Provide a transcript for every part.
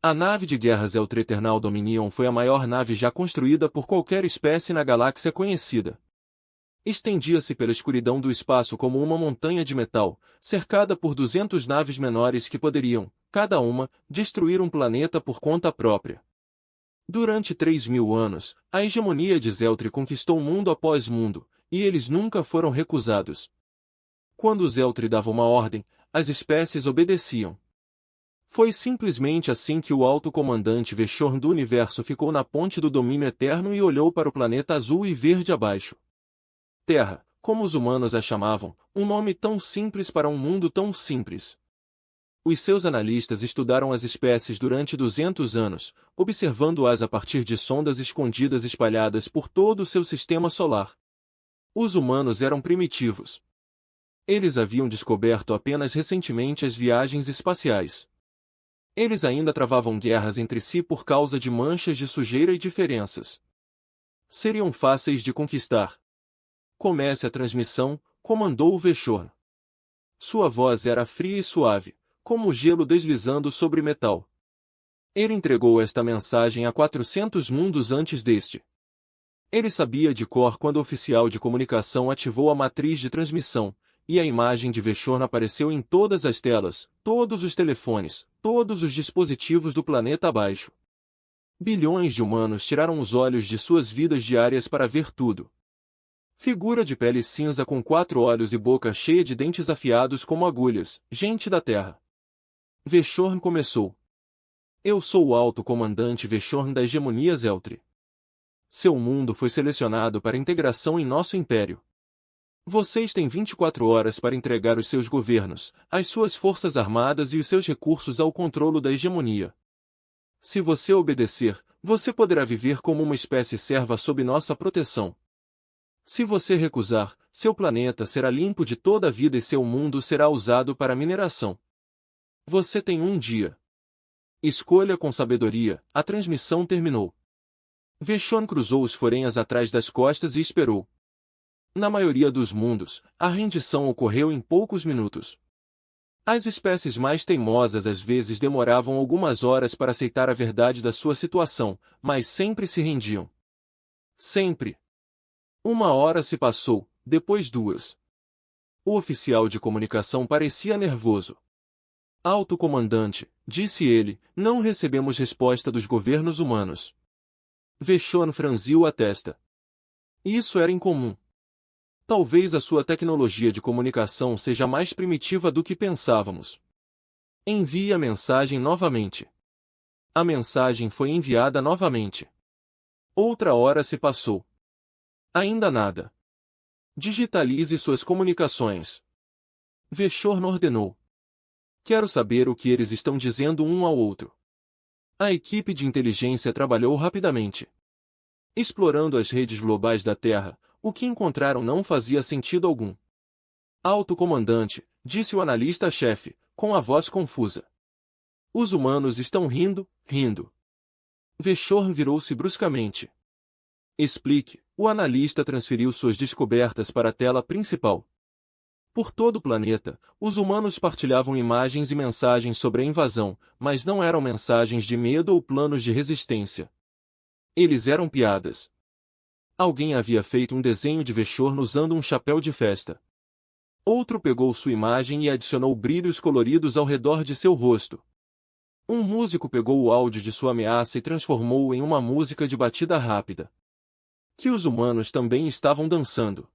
A nave de guerras Eltra Eternal Dominion foi a maior nave já construída por qualquer espécie na galáxia conhecida. Estendia-se pela escuridão do espaço como uma montanha de metal, cercada por 200 naves menores que poderiam, cada uma, destruir um planeta por conta própria. Durante 3.000 anos, a hegemonia de Zeltri conquistou mundo após mundo, e eles nunca foram recusados. Quando Zeltri dava uma ordem, as espécies obedeciam. Foi simplesmente assim que o alto comandante Veshorn do universo ficou na ponte do domínio eterno e olhou para o planeta azul e verde abaixo. Terra, como os humanos a chamavam, um nome tão simples para um mundo tão simples. Os seus analistas estudaram as espécies durante 200 anos, observando-as a partir de sondas escondidas espalhadas por todo o seu sistema solar. Os humanos eram primitivos. Eles haviam descoberto apenas recentemente as viagens espaciais. Eles ainda travavam guerras entre si por causa de manchas de sujeira e diferenças. Seriam fáceis de conquistar. Comece a transmissão, comandou o Veshorn. Sua voz era fria e suave, como o gelo deslizando sobre metal. Ele entregou esta mensagem a 400 mundos antes deste. Ele sabia de cor quando o oficial de comunicação ativou a matriz de transmissão, e a imagem de Veshorn apareceu em todas as telas, todos os telefones, todos os dispositivos do planeta abaixo. Bilhões de humanos tiraram os olhos de suas vidas diárias para ver tudo. Figura de pele cinza com 4 olhos e boca cheia de dentes afiados como agulhas, gente da Terra. Veshorn começou. Eu sou o alto comandante Veshorn da hegemonia Zeltri. Seu mundo foi selecionado para integração em nosso império. Vocês têm 24 horas para entregar os seus governos, as suas forças armadas e os seus recursos ao controlo da hegemonia. Se você obedecer, você poderá viver como uma espécie serva sob nossa proteção. Se você recusar, seu planeta será limpo de toda a vida e seu mundo será usado para mineração. Você tem um dia. Escolha com sabedoria. A transmissão terminou. Veshorn cruzou os forenhas atrás das costas e esperou. Na maioria dos mundos, a rendição ocorreu em poucos minutos. As espécies mais teimosas às vezes demoravam algumas horas para aceitar a verdade da sua situação, mas sempre se rendiam. Sempre. 1 hora se passou, depois 2. O oficial de comunicação parecia nervoso. Alto comandante, disse ele, não recebemos resposta dos governos humanos. Veshorn franziu a testa. Isso era incomum. Talvez a sua tecnologia de comunicação seja mais primitiva do que pensávamos. Envie a mensagem novamente. A mensagem foi enviada novamente. Outra hora se passou. Ainda nada. Digitalize suas comunicações. Veshorn ordenou. Quero saber o que eles estão dizendo um ao outro. A equipe de inteligência trabalhou rapidamente. Explorando as redes globais da Terra, o que encontraram não fazia sentido algum. Alto comandante, disse o analista-chefe, com a voz confusa. Os humanos estão rindo, rindo. Veshorn virou-se bruscamente. Explique. O analista transferiu suas descobertas para a tela principal. Por todo o planeta, os humanos partilhavam imagens e mensagens sobre a invasão, mas não eram mensagens de medo ou planos de resistência. Eles eram piadas. Alguém havia feito um desenho de Veshorn usando um chapéu de festa. Outro pegou sua imagem e adicionou brilhos coloridos ao redor de seu rosto. Um músico pegou o áudio de sua ameaça e transformou-o em uma música de batida rápida. Que os humanos também estavam dançando.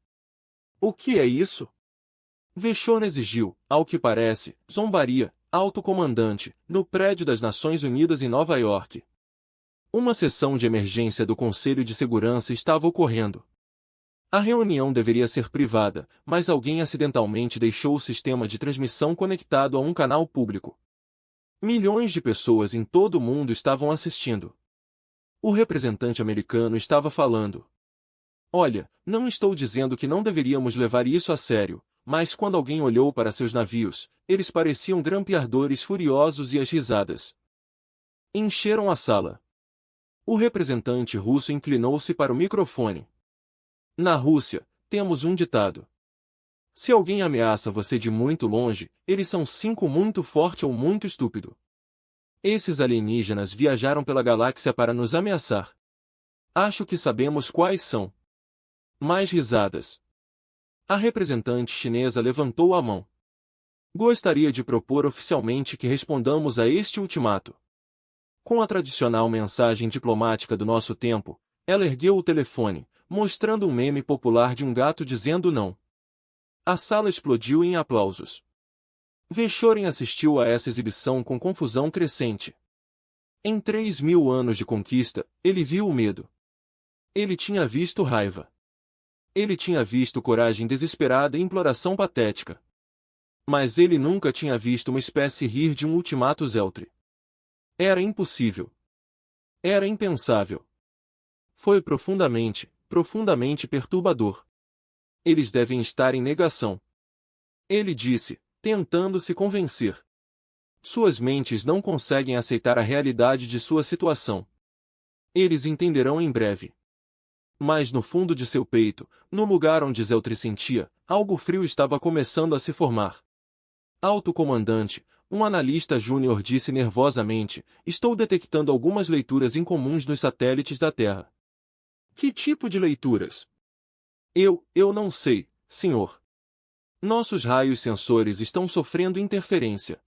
O que é isso? Veshorn exigiu, ao que parece, zombaria, alto comandante, no prédio das Nações Unidas em Nova York. Uma sessão de emergência do Conselho de Segurança estava ocorrendo. A reunião deveria ser privada, mas alguém acidentalmente deixou o sistema de transmissão conectado a um canal público. Milhões de pessoas em todo o mundo estavam assistindo. O representante americano estava falando. Olha, não estou dizendo que não deveríamos levar isso a sério, mas quando alguém olhou para seus navios, eles pareciam grampeadores furiosos e as risadas encheram a sala. O representante russo inclinou-se para o microfone. Na Rússia, temos um ditado. Se alguém ameaça você de muito longe, eles são 5 muito forte ou muito estúpido. Esses alienígenas viajaram pela galáxia para nos ameaçar. Acho que sabemos quais são. Mais risadas. A representante chinesa levantou a mão. Gostaria de propor oficialmente que respondamos a este ultimato. Com a tradicional mensagem diplomática do nosso tempo, ela ergueu o telefone, mostrando um meme popular de um gato dizendo não. A sala explodiu em aplausos. Verschoren assistiu a essa exibição com confusão crescente. Em 3.000 anos de conquista, ele viu o medo. Ele tinha visto raiva. Ele tinha visto coragem desesperada e imploração patética. Mas ele nunca tinha visto uma espécie rir de um ultimato Zeltri. Era impossível. Era impensável. Foi profundamente, profundamente perturbador. Eles devem estar em negação. Ele disse, tentando se convencer. Suas mentes não conseguem aceitar a realidade de sua situação. Eles entenderão em breve. Mas no fundo de seu peito, no lugar onde Zeltri sentia, algo frio estava começando a se formar. Alto comandante, um analista júnior disse nervosamente, estou detectando algumas leituras incomuns nos satélites da Terra. Que tipo de leituras? Eu não sei, senhor. Nossos raios sensores estão sofrendo interferência.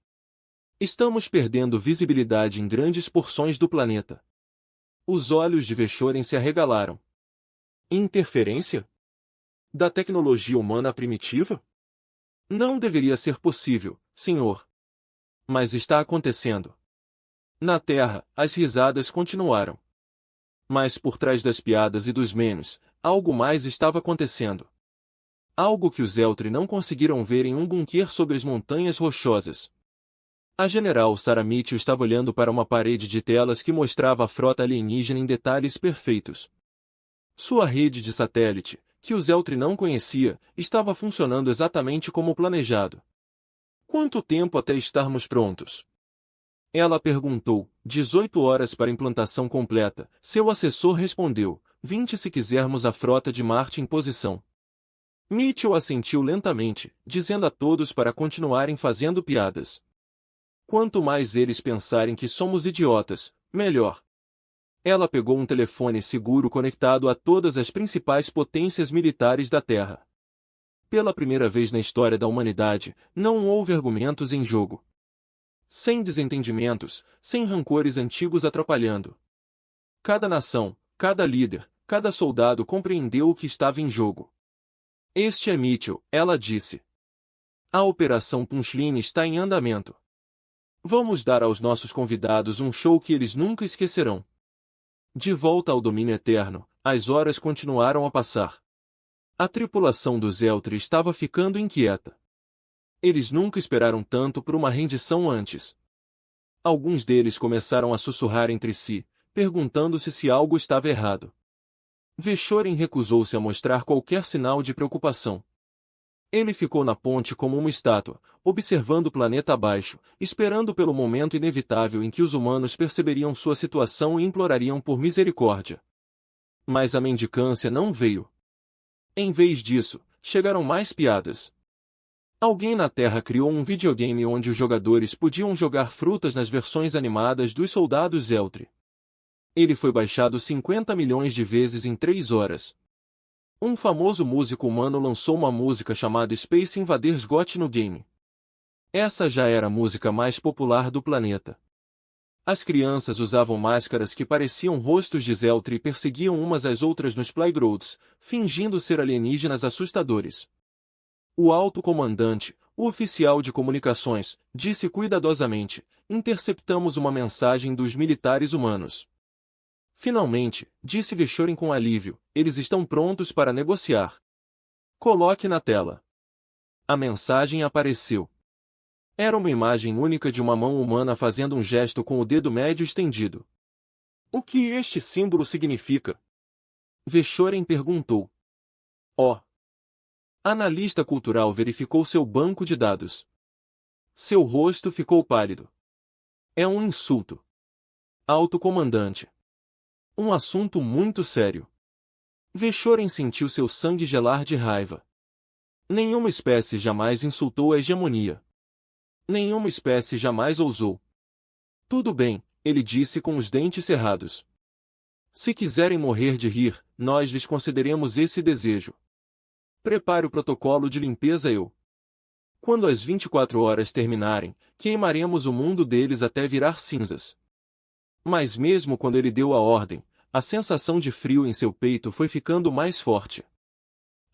Estamos perdendo visibilidade em grandes porções do planeta. Os olhos de Verschoren se arregalaram. Interferência? Da tecnologia humana primitiva? Não deveria ser possível, senhor. Mas está acontecendo. Na Terra, as risadas continuaram. Mas por trás das piadas e dos memes, algo mais estava acontecendo. Algo que os Eltri não conseguiram ver em um bunker sobre as montanhas rochosas. A general Sarah Mitchell estava olhando para uma parede de telas que mostrava a frota alienígena em detalhes perfeitos. Sua rede de satélite, que os Eltri não conhecia, estava funcionando exatamente como planejado. Quanto tempo até estarmos prontos? Ela perguntou. 18 horas para implantação completa. Seu assessor respondeu. 20 se quisermos a frota de Marte em posição. Mitchell assentiu lentamente, dizendo a todos para continuarem fazendo piadas. Quanto mais eles pensarem que somos idiotas, melhor. Ela pegou um telefone seguro conectado a todas as principais potências militares da Terra. Pela primeira vez na história da humanidade, não houve argumentos em jogo. Sem desentendimentos, sem rancores antigos atrapalhando. Cada nação, cada líder, cada soldado compreendeu o que estava em jogo. Este é Mitchell, ela disse. A Operação Punchline está em andamento. Vamos dar aos nossos convidados um show que eles nunca esquecerão. De volta ao domínio eterno, as horas continuaram a passar. A tripulação dos Eltri estava ficando inquieta. Eles nunca esperaram tanto por uma rendição antes. Alguns deles começaram a sussurrar entre si, perguntando-se se algo estava errado. Verschoren recusou-se a mostrar qualquer sinal de preocupação. Ele ficou na ponte como uma estátua, observando o planeta abaixo, esperando pelo momento inevitável em que os humanos perceberiam sua situação e implorariam por misericórdia. Mas a mendicância não veio. Em vez disso, chegaram mais piadas. Alguém na Terra criou um videogame onde os jogadores podiam jogar frutas nas versões animadas dos soldados Eltri. Ele foi baixado 50 milhões de vezes em 3 horas. Um famoso músico humano lançou uma música chamada Space Invaders Got no game. Essa já era a música mais popular do planeta. As crianças usavam máscaras que pareciam rostos de Zeltri e perseguiam umas às outras nos playgrounds, fingindo ser alienígenas assustadores. O alto comandante, o oficial de comunicações, disse cuidadosamente, interceptamos uma mensagem dos militares humanos. Finalmente, disse Verschoren com alívio, eles estão prontos para negociar. Coloque na tela. A mensagem apareceu. Era uma imagem única de uma mão humana fazendo um gesto com o dedo médio estendido. O que este símbolo significa? Verschoren perguntou. Oh! Analista cultural verificou seu banco de dados. Seu rosto ficou pálido. É um insulto. Alto comandante. Um assunto muito sério. Verschoren sentiu seu sangue gelar de raiva. Nenhuma espécie jamais insultou a hegemonia. Nenhuma espécie jamais ousou. Tudo bem, ele disse com os dentes cerrados. Se quiserem morrer de rir, nós lhes concederemos esse desejo. Prepare o protocolo de limpeza Quando as 24 horas terminarem, queimaremos o mundo deles até virar cinzas. Mas mesmo quando ele deu a ordem, a sensação de frio em seu peito foi ficando mais forte.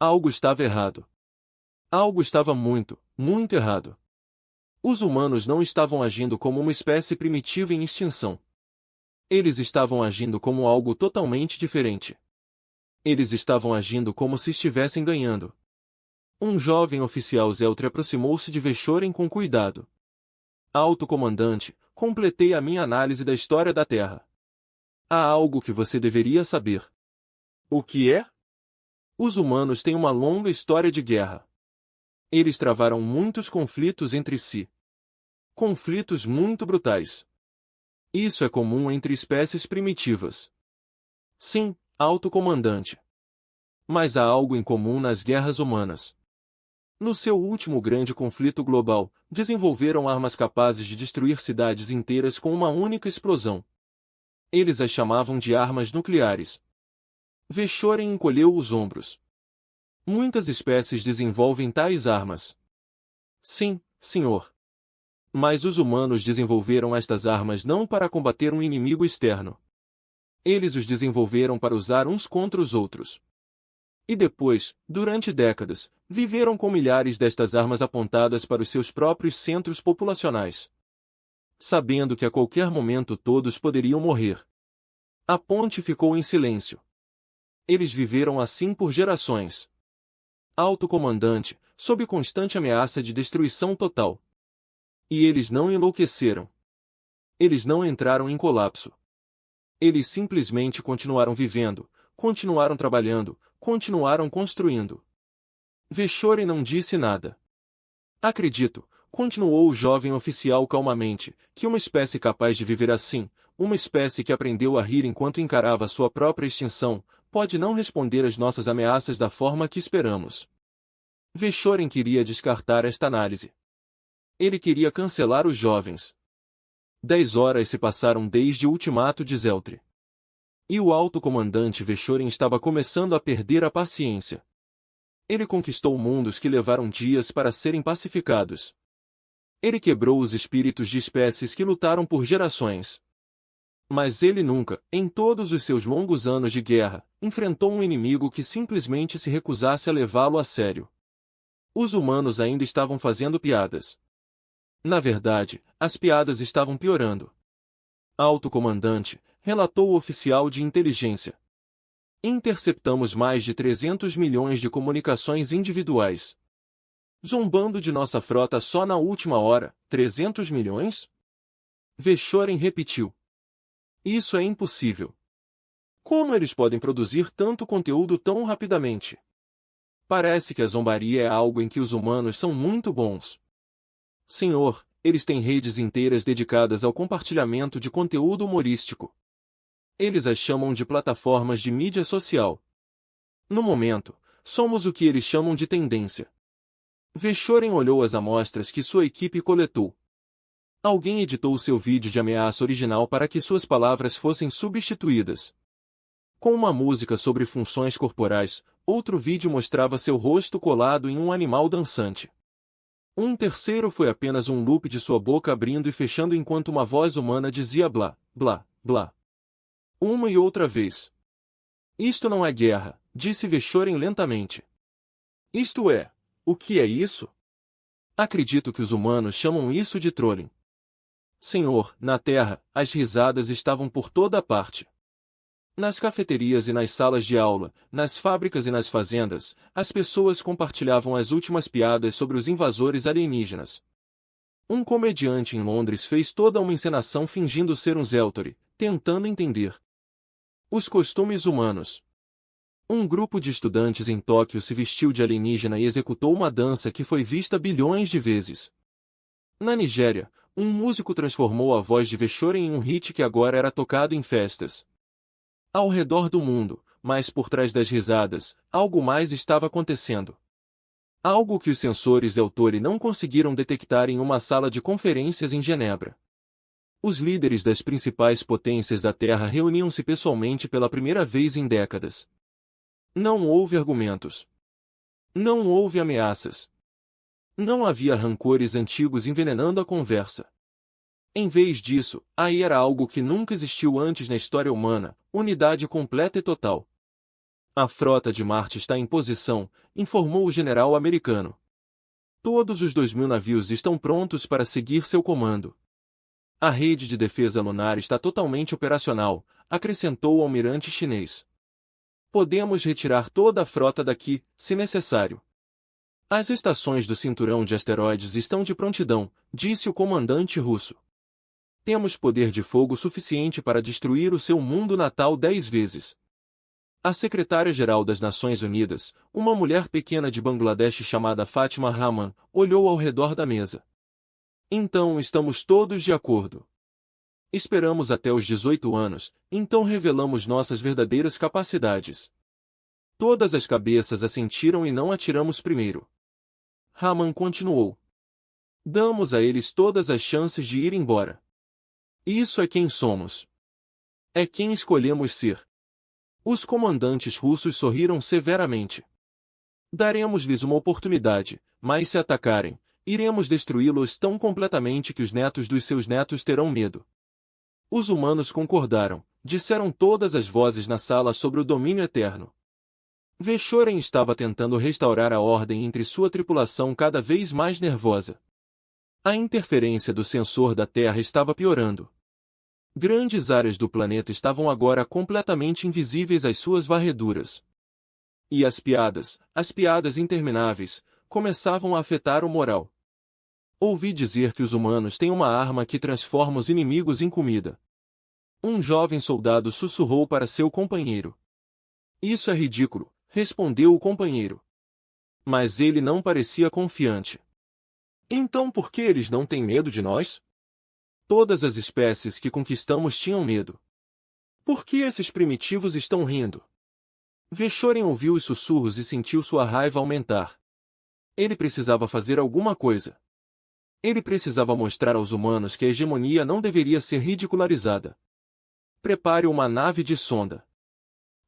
Algo estava errado. Algo estava muito, muito errado. Os humanos não estavam agindo como uma espécie primitiva em extinção. Eles estavam agindo como algo totalmente diferente. Eles estavam agindo como se estivessem ganhando. Um jovem oficial Zeltri aproximou-se de Vechorin com cuidado. Alto comandante, completei a minha análise da história da Terra. Há algo que você deveria saber. O que é? Os humanos têm uma longa história de guerra. Eles travaram muitos conflitos entre si. Conflitos muito brutais. Isso é comum entre espécies primitivas. Sim, alto comandante. Mas há algo em comum nas guerras humanas. No seu último grande conflito global, desenvolveram armas capazes de destruir cidades inteiras com uma única explosão. Eles as chamavam de armas nucleares. Vechorin encolheu os ombros. Muitas espécies desenvolvem tais armas. Sim, senhor. Mas os humanos desenvolveram estas armas não para combater um inimigo externo. Eles os desenvolveram para usar uns contra os outros. E depois, durante décadas, viveram com milhares destas armas apontadas para os seus próprios centros populacionais. Sabendo que a qualquer momento todos poderiam morrer. A ponte ficou em silêncio. Eles viveram assim por gerações. Alto comandante, sob constante ameaça de destruição total. E eles não enlouqueceram. Eles não entraram em colapso. Eles simplesmente continuaram vivendo, continuaram trabalhando, continuaram construindo. Vechorin não disse nada. Acredito, continuou o jovem oficial calmamente, que uma espécie capaz de viver assim, uma espécie que aprendeu a rir enquanto encarava sua própria extinção, pode não responder às nossas ameaças da forma que esperamos. Vechorin queria descartar esta análise. Ele queria cancelar os jovens. 10 horas se passaram desde o ultimato de Zeltri. E o alto comandante Vechorin estava começando a perder a paciência. Ele conquistou mundos que levaram dias para serem pacificados. Ele quebrou os espíritos de espécies que lutaram por gerações. Mas ele nunca, em todos os seus longos anos de guerra, enfrentou um inimigo que simplesmente se recusasse a levá-lo a sério. Os humanos ainda estavam fazendo piadas. Na verdade, as piadas estavam piorando. Alto comandante, relatou o oficial de inteligência. Interceptamos mais de 300 milhões de comunicações individuais. Zombando de nossa frota só na última hora, 300 milhões? Vechorin repetiu. Isso é impossível. Como eles podem produzir tanto conteúdo tão rapidamente? Parece que a zombaria é algo em que os humanos são muito bons. Senhor, eles têm redes inteiras dedicadas ao compartilhamento de conteúdo humorístico. Eles as chamam de plataformas de mídia social. No momento, somos o que eles chamam de tendência. Vechorin olhou as amostras que sua equipe coletou. Alguém editou seu vídeo de ameaça original para que suas palavras fossem substituídas. Com uma música sobre funções corporais, outro vídeo mostrava seu rosto colado em um animal dançante. Um terceiro foi apenas um loop de sua boca abrindo e fechando enquanto uma voz humana dizia blá, blá, blá. Uma e outra vez. Isto não é guerra, disse Vechorin lentamente. Isto é, o que é isso? Acredito que os humanos chamam isso de trolling. Senhor, na Terra, as risadas estavam por toda a parte. Nas cafeterias e nas salas de aula, nas fábricas e nas fazendas, as pessoas compartilhavam as últimas piadas sobre os invasores alienígenas. Um comediante em Londres fez toda uma encenação fingindo ser um Zeltri, tentando entender os costumes humanos. Um grupo de estudantes em Tóquio se vestiu de alienígena e executou uma dança que foi vista bilhões de vezes. Na Nigéria, um músico transformou a voz de Vechorin em um hit que agora era tocado em festas. Ao redor do mundo, mas por trás das risadas, algo mais estava acontecendo. Algo que os sensores Zeltori não conseguiram detectar em uma sala de conferências em Genebra. Os líderes das principais potências da Terra reuniam-se pessoalmente pela primeira vez em décadas. Não houve argumentos. Não houve ameaças. Não havia rancores antigos envenenando a conversa. Em vez disso, aí era algo que nunca existiu antes na história humana, unidade completa e total. A frota de Marte está em posição, informou o general americano. Todos os 2.000 navios estão prontos para seguir seu comando. A rede de defesa lunar está totalmente operacional, acrescentou o almirante chinês. Podemos retirar toda a frota daqui, se necessário. As estações do cinturão de asteroides estão de prontidão, disse o comandante russo. Temos poder de fogo suficiente para destruir o seu mundo natal 10 vezes. A secretária-geral das Nações Unidas, uma mulher pequena de Bangladesh chamada Fátima Rahman, olhou ao redor da mesa. Então estamos todos de acordo. Esperamos até os 18 anos, então revelamos nossas verdadeiras capacidades. Todas as cabeças assentiram e não atiramos primeiro. Rahman continuou. Damos a eles todas as chances de ir embora. Isso é quem somos. É quem escolhemos ser. Os comandantes russos sorriram severamente. Daremos-lhes uma oportunidade, mas se atacarem, iremos destruí-los tão completamente que os netos dos seus netos terão medo. Os humanos concordaram, disseram todas as vozes na sala sobre o domínio eterno. Veshoren estava tentando restaurar a ordem entre sua tripulação cada vez mais nervosa. A interferência do sensor da Terra estava piorando. Grandes áreas do planeta estavam agora completamente invisíveis às suas varreduras. E as piadas intermináveis, começavam a afetar o moral. Ouvi dizer que os humanos têm uma arma que transforma os inimigos em comida. Um jovem soldado sussurrou para seu companheiro. Isso é ridículo, respondeu o companheiro. Mas ele não parecia confiante. Então por que eles não têm medo de nós? Todas as espécies que conquistamos tinham medo. Por que esses primitivos estão rindo? Veshoren ouviu os sussurros e sentiu sua raiva aumentar. Ele precisava fazer alguma coisa. Ele precisava mostrar aos humanos que a hegemonia não deveria ser ridicularizada. Prepare uma nave de sonda.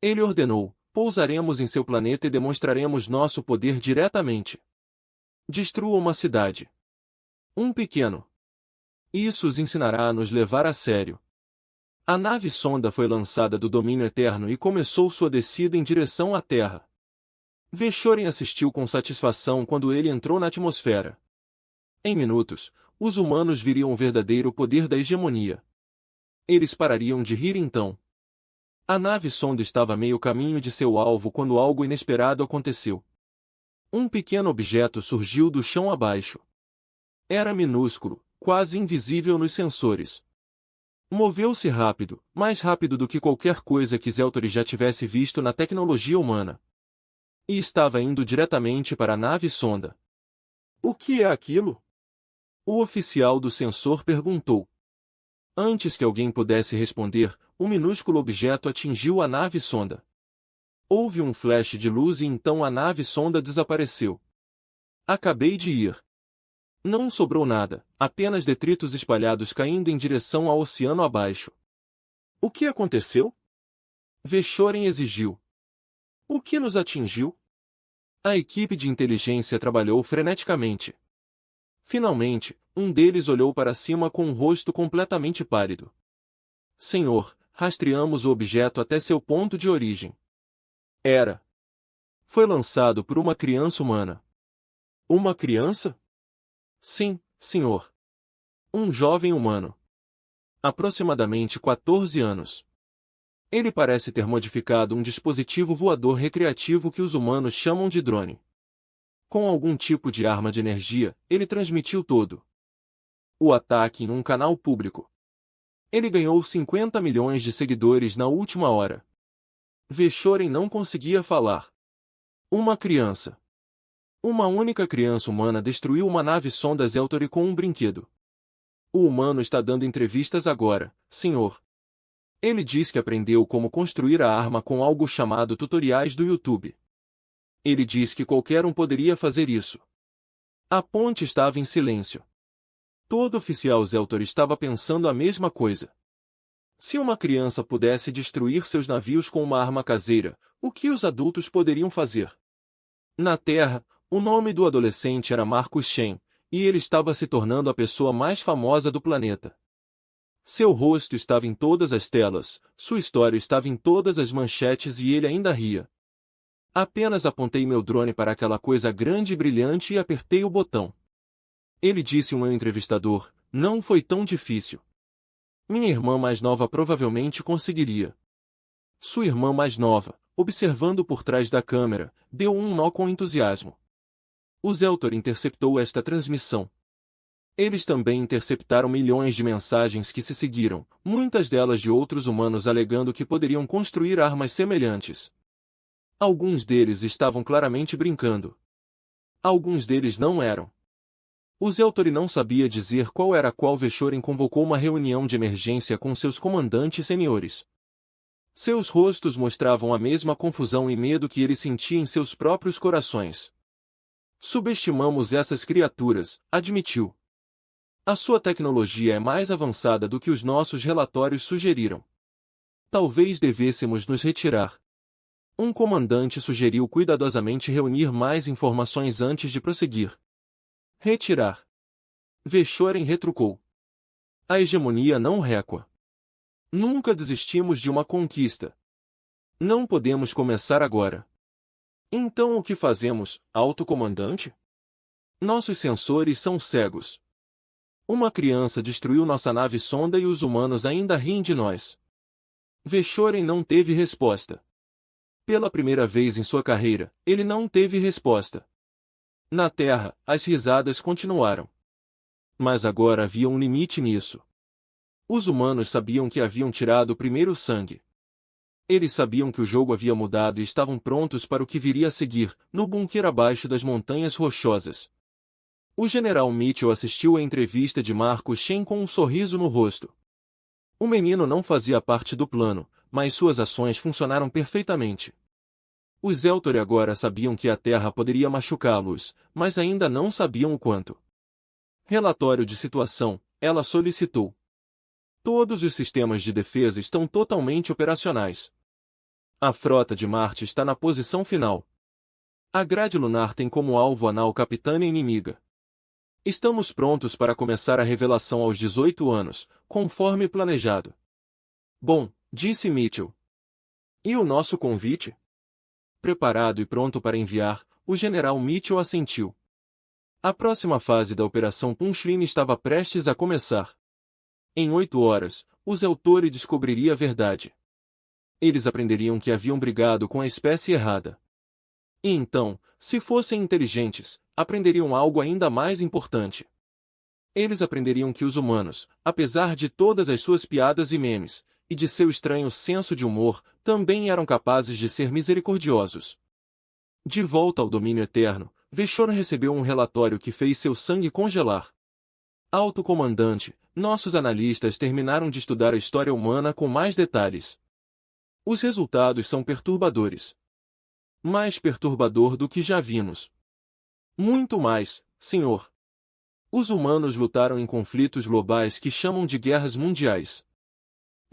Ele ordenou, pousaremos em seu planeta e demonstraremos nosso poder diretamente. Destrua uma cidade. Um pequeno. Isso os ensinará a nos levar a sério. A nave sonda foi lançada do domínio eterno e começou sua descida em direção à Terra. Veshoren assistiu com satisfação quando ele entrou na atmosfera. Em minutos, os humanos viriam o verdadeiro poder da hegemonia. Eles parariam de rir então. A nave sonda estava a meio caminho de seu alvo quando algo inesperado aconteceu. Um pequeno objeto surgiu do chão abaixo. Era minúsculo, quase invisível nos sensores. Moveu-se rápido, mais rápido do que qualquer coisa que Zeltore já tivesse visto na tecnologia humana. E estava indo diretamente para a nave sonda. O que é aquilo? O oficial do sensor perguntou. Antes que alguém pudesse responder, um minúsculo objeto atingiu a nave sonda. Houve um flash de luz e então a nave sonda desapareceu. Acabei de ir. Não sobrou nada, apenas detritos espalhados caindo em direção ao oceano abaixo. O que aconteceu? Veshoren exigiu. O que nos atingiu? A equipe de inteligência trabalhou freneticamente. Finalmente, um deles olhou para cima com um rosto completamente pálido. Senhor, rastreamos o objeto até seu ponto de origem. Foi lançado por uma criança humana. Uma criança? Sim, senhor. Um jovem humano. Aproximadamente 14 anos. Ele parece ter modificado um dispositivo voador recreativo que os humanos chamam de drone. Com algum tipo de arma de energia, ele transmitiu todo o ataque em um canal público. Ele ganhou 50 milhões de seguidores na última hora. Veshoren não conseguia falar. Uma criança. Uma única criança humana destruiu uma nave sonda Zeltore com um brinquedo. O humano está dando entrevistas agora, senhor. Ele diz que aprendeu como construir a arma com algo chamado tutoriais do YouTube. Ele diz que qualquer um poderia fazer isso. A ponte estava em silêncio. Todo oficial Zeltor estava pensando a mesma coisa. Se uma criança pudesse destruir seus navios com uma arma caseira, o que os adultos poderiam fazer? Na Terra, o nome do adolescente era Marcus Shen, e ele estava se tornando a pessoa mais famosa do planeta. Seu rosto estava em todas as telas, sua história estava em todas as manchetes e ele ainda ria. Apenas apontei meu drone para aquela coisa grande e brilhante e apertei o botão. Ele disse um entrevistador, não foi tão difícil. Minha irmã mais nova provavelmente conseguiria. Sua irmã mais nova, observando por trás da câmera, deu um nó com entusiasmo. O Zeltor interceptou esta transmissão. Eles também interceptaram milhões de mensagens que se seguiram, muitas delas de outros humanos alegando que poderiam construir armas semelhantes. Alguns deles estavam claramente brincando. Alguns deles não eram. O Zeltor não sabia dizer qual era qual. Veshoren convocou uma reunião de emergência com seus comandantes seniores. Seus rostos mostravam a mesma confusão e medo que ele sentia em seus próprios corações. Subestimamos essas criaturas, admitiu. A sua tecnologia é mais avançada do que os nossos relatórios sugeriram. Talvez devêssemos nos retirar. Um comandante sugeriu cuidadosamente reunir mais informações antes de prosseguir. Retirar. Veshoren retrucou. A hegemonia não recua. Nunca desistimos de uma conquista. Não podemos começar agora. Então o que fazemos, alto comandante? Nossos sensores são cegos. Uma criança destruiu nossa nave sonda e os humanos ainda riem de nós. Veshoren não teve resposta. Pela primeira vez em sua carreira, ele não teve resposta. Na Terra, as risadas continuaram. Mas agora havia um limite nisso. Os humanos sabiam que haviam tirado o primeiro sangue. Eles sabiam que o jogo havia mudado e estavam prontos para o que viria a seguir, no bunker abaixo das montanhas rochosas. O general Mitchell assistiu à entrevista de Marcus Shen com um sorriso no rosto. O menino não fazia parte do plano, mas suas ações funcionaram perfeitamente. Os Zeltor agora sabiam que a Terra poderia machucá-los, mas ainda não sabiam o quanto. Relatório de situação, ela solicitou. Todos os sistemas de defesa estão totalmente operacionais. A frota de Marte está na posição final. A grade lunar tem como alvo a nau capitã inimiga. Estamos prontos para começar a revelação aos 18 anos, conforme planejado. Bom, disse Mitchell. E o nosso convite? Preparado e pronto para enviar, o general Mitchell assentiu. A próxima fase da Operação Punchline estava prestes a começar. Em 8 horas, o Zeltor descobriria a verdade. Eles aprenderiam que haviam brigado com a espécie errada. E então, se fossem inteligentes, aprenderiam algo ainda mais importante. Eles aprenderiam que os humanos, apesar de todas as suas piadas e memes, e de seu estranho senso de humor, também eram capazes de ser misericordiosos. De volta ao domínio eterno, Veshoren recebeu um relatório que fez seu sangue congelar. Alto comandante, nossos analistas terminaram de estudar a história humana com mais detalhes. Os resultados são perturbadores. Mais perturbador do que já vimos. Muito mais, senhor. Os humanos lutaram em conflitos globais que chamam de guerras mundiais.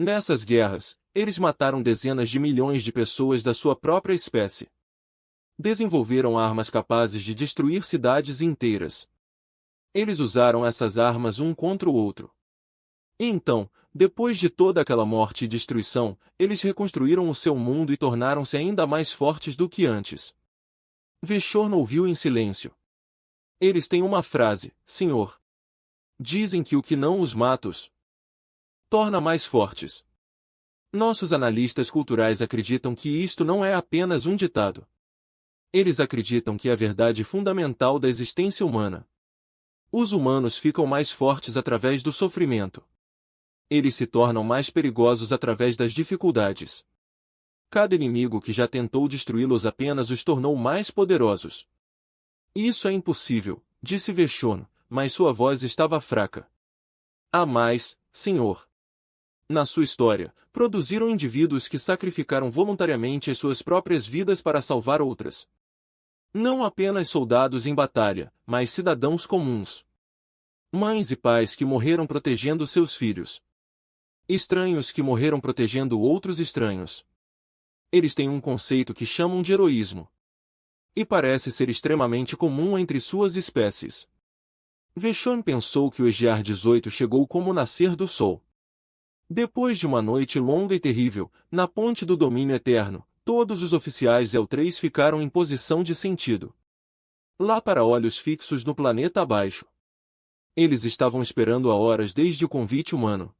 Nessas guerras, eles mataram dezenas de milhões de pessoas da sua própria espécie. Desenvolveram armas capazes de destruir cidades inteiras. Eles usaram essas armas um contra o outro. E então, depois de toda aquela morte e destruição, eles reconstruíram o seu mundo e tornaram-se ainda mais fortes do que antes. Veshoren ouviu em silêncio. Eles têm uma frase, senhor. Dizem que o que não os mata os torna mais fortes. Nossos analistas culturais acreditam que isto não é apenas um ditado. Eles acreditam que é a verdade fundamental da existência humana. Os humanos ficam mais fortes através do sofrimento. Eles se tornam mais perigosos através das dificuldades. Cada inimigo que já tentou destruí-los apenas os tornou mais poderosos. Isso é impossível, disse Veshoren, mas sua voz estava fraca. Há mais, senhor. Na sua história, produziram indivíduos que sacrificaram voluntariamente as suas próprias vidas para salvar outras. Não apenas soldados em batalha, mas cidadãos comuns. Mães e pais que morreram protegendo seus filhos. Estranhos que morreram protegendo outros estranhos. Eles têm um conceito que chamam de heroísmo. E parece ser extremamente comum entre suas espécies. Vachon pensou que o Egiar 18 chegou como o nascer do sol. Depois de uma noite longa e terrível, na ponte do domínio eterno, todos os oficiais El-3 ficaram em posição de sentido. Lá para olhos fixos no planeta abaixo. Eles estavam esperando há horas desde o convite humano.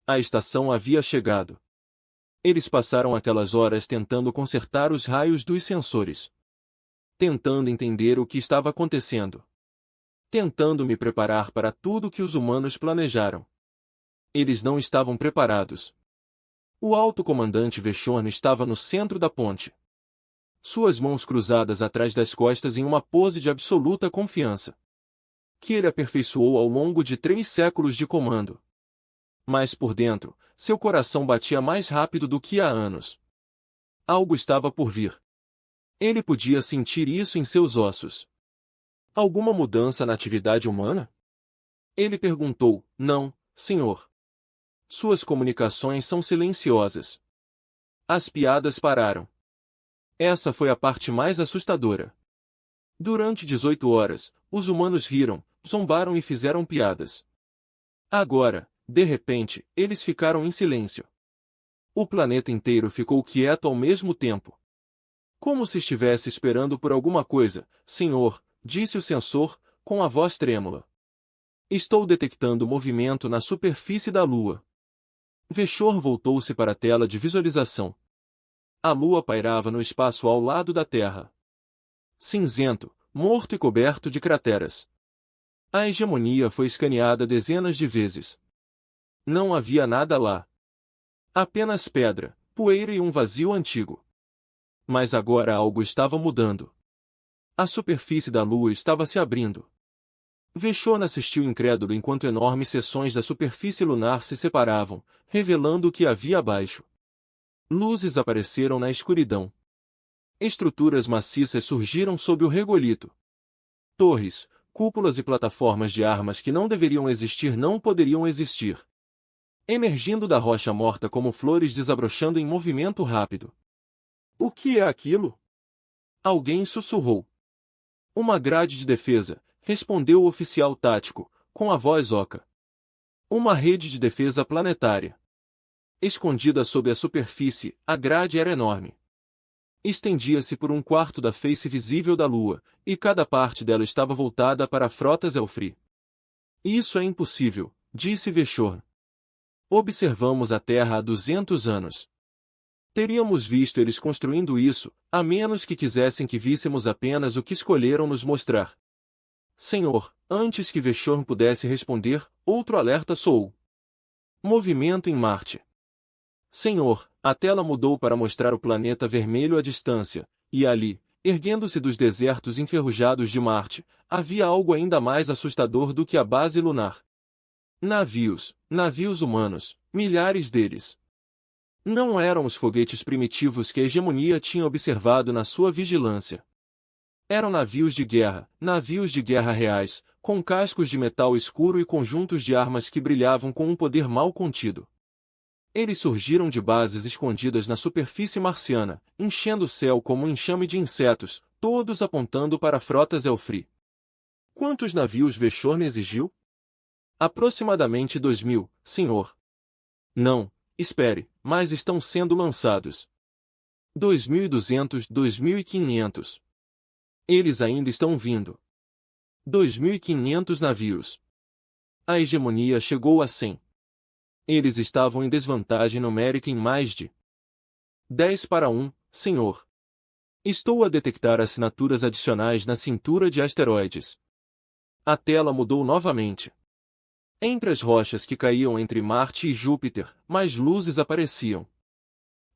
A estação havia chegado. Eles passaram aquelas horas tentando consertar os raios dos sensores. Tentando entender o que estava acontecendo. Tentando me preparar para tudo que os humanos planejaram. Eles não estavam preparados. O alto comandante Vachon estava no centro da ponte. Suas mãos cruzadas atrás das costas em uma pose de absoluta confiança. Que ele aperfeiçoou ao longo de 3 séculos de comando. Mas por dentro, seu coração batia mais rápido do que há anos. Algo estava por vir. Ele podia sentir isso em seus ossos. Alguma mudança na atividade humana? Ele perguntou, não, senhor. Suas comunicações são silenciosas. As piadas pararam. Essa foi a parte mais assustadora. Durante 18 horas, os humanos riram, zombaram e fizeram piadas. Agora, de repente, eles ficaram em silêncio. O planeta inteiro ficou quieto ao mesmo tempo. Como se estivesse esperando por alguma coisa, senhor, disse o sensor, com a voz trêmula. Estou detectando movimento na superfície da Lua. Vachon voltou-se para a tela de visualização. A Lua pairava no espaço ao lado da Terra. Cinzento, morto e coberto de crateras. A hegemonia foi escaneada dezenas de vezes. Não havia nada lá. Apenas pedra, poeira e um vazio antigo. Mas agora algo estava mudando. A superfície da Lua estava se abrindo. Vachon assistiu incrédulo enquanto enormes seções da superfície lunar se separavam, revelando o que havia abaixo. Luzes apareceram na escuridão. Estruturas maciças surgiram sob o regolito. Torres, cúpulas e plataformas de armas que não deveriam existir não poderiam existir. Emergindo da rocha morta como flores desabrochando em movimento rápido. O que é aquilo? Alguém sussurrou. Uma grade de defesa, respondeu o oficial tático, com a voz oca. Uma rede de defesa planetária. Escondida sob a superfície, a grade era enorme. Estendia-se por um quarto da face visível da Lua, e cada parte dela estava voltada para frotas El-3. Isso é impossível, disse Vachon. Observamos a Terra há 200 anos. Teríamos visto eles construindo isso, a menos que quisessem que víssemos apenas o que escolheram nos mostrar. Senhor, antes que Vachon pudesse responder, outro alerta soou. Movimento em Marte. Senhor, a tela mudou para mostrar o planeta vermelho à distância, e ali, erguendo-se dos desertos enferrujados de Marte, havia algo ainda mais assustador do que a base lunar. Navios humanos, milhares deles. Não eram os foguetes primitivos que a hegemonia tinha observado na sua vigilância. Eram navios de guerra reais, com cascos de metal escuro e conjuntos de armas que brilhavam com um poder mal contido. Eles surgiram de bases escondidas na superfície marciana, enchendo o céu como um enxame de insetos, todos apontando para frotas El-3. Quantos navios Vachon exigiu? Aproximadamente 2.000, senhor. Não, espere, mas estão sendo lançados. 2.200, 2.500. Eles ainda estão vindo. 2.500 navios. A hegemonia chegou a 100. Eles estavam em desvantagem numérica em mais de 10-1, senhor. Estou a detectar assinaturas adicionais na cintura de asteroides. A tela mudou novamente. Entre as rochas que caíam entre Marte e Júpiter, mais luzes apareciam.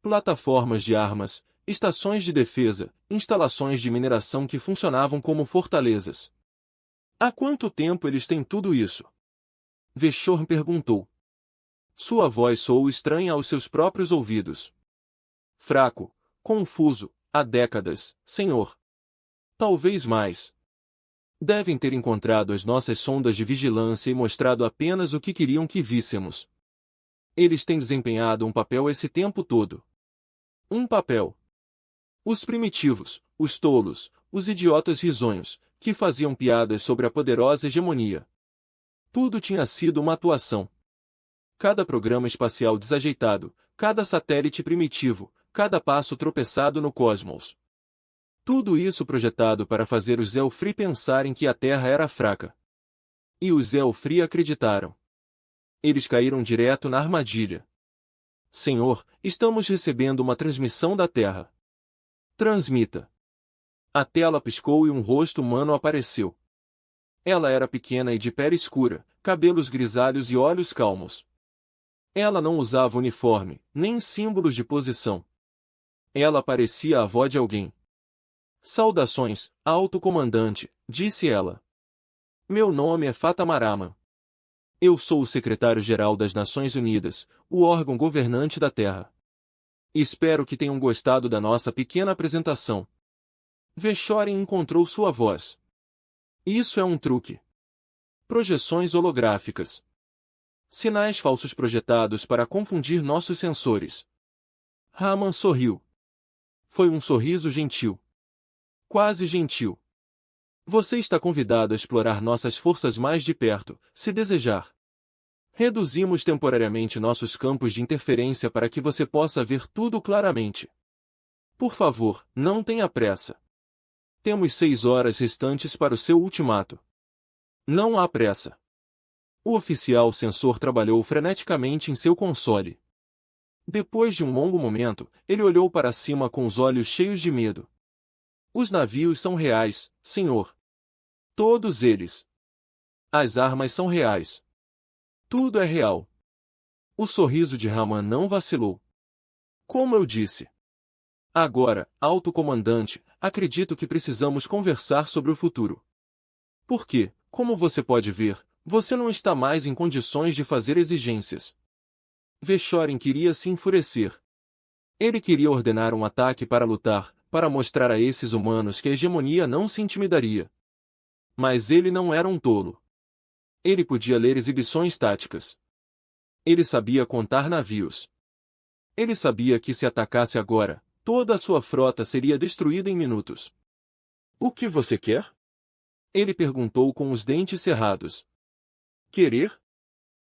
Plataformas de armas, estações de defesa, instalações de mineração que funcionavam como fortalezas. Há quanto tempo eles têm tudo isso? Vachon perguntou. Sua voz soou estranha aos seus próprios ouvidos. Fraco, confuso, há décadas, senhor. Talvez mais. Devem ter encontrado as nossas sondas de vigilância e mostrado apenas o que queriam que víssemos. Eles têm desempenhado um papel esse tempo todo. Um papel. Os primitivos, os tolos, os idiotas risonhos, que faziam piadas sobre a poderosa hegemonia. Tudo tinha sido uma atuação. Cada programa espacial desajeitado, cada satélite primitivo, cada passo tropeçado no cosmos. Tudo isso projetado para fazer os Elfri pensarem que a Terra era fraca. E os Elfri acreditaram. Eles caíram direto na armadilha. Senhor, estamos recebendo uma transmissão da Terra. Transmita. A tela piscou e um rosto humano apareceu. Ela era pequena e de pele escura, cabelos grisalhos e olhos calmos. Ela não usava uniforme, nem símbolos de posição. Ela parecia a avó de alguém. Saudações, alto comandante, disse ela. Meu nome é Fatamarama. Eu sou o secretário-geral das Nações Unidas, o órgão governante da Terra. Espero que tenham gostado da nossa pequena apresentação. Veshoren encontrou sua voz. Isso é um truque. Projeções holográficas. Sinais falsos projetados para confundir nossos sensores. Raman sorriu. Foi um sorriso gentil. Quase gentil. Você está convidado a explorar nossas forças mais de perto, se desejar. Reduzimos temporariamente nossos campos de interferência para que você possa ver tudo claramente. Por favor, não tenha pressa. Temos 6 horas restantes para o seu ultimato. Não há pressa. O oficial sensor trabalhou freneticamente em seu console. Depois de um longo momento, ele olhou para cima com os olhos cheios de medo. Os navios são reais, senhor. Todos eles. As armas são reais. Tudo é real. O sorriso de Raman não vacilou. Como eu disse. Agora, alto comandante, acredito que precisamos conversar sobre o futuro. Porque, como você pode ver, você não está mais em condições de fazer exigências. Veshoren queria se enfurecer. Ele queria ordenar um ataque para lutar, para mostrar a esses humanos que a hegemonia não se intimidaria. Mas ele não era um tolo. Ele podia ler exibições táticas. Ele sabia contar navios. Ele sabia que se atacasse agora, toda a sua frota seria destruída em minutos. O que você quer? Ele perguntou com os dentes cerrados. Querer?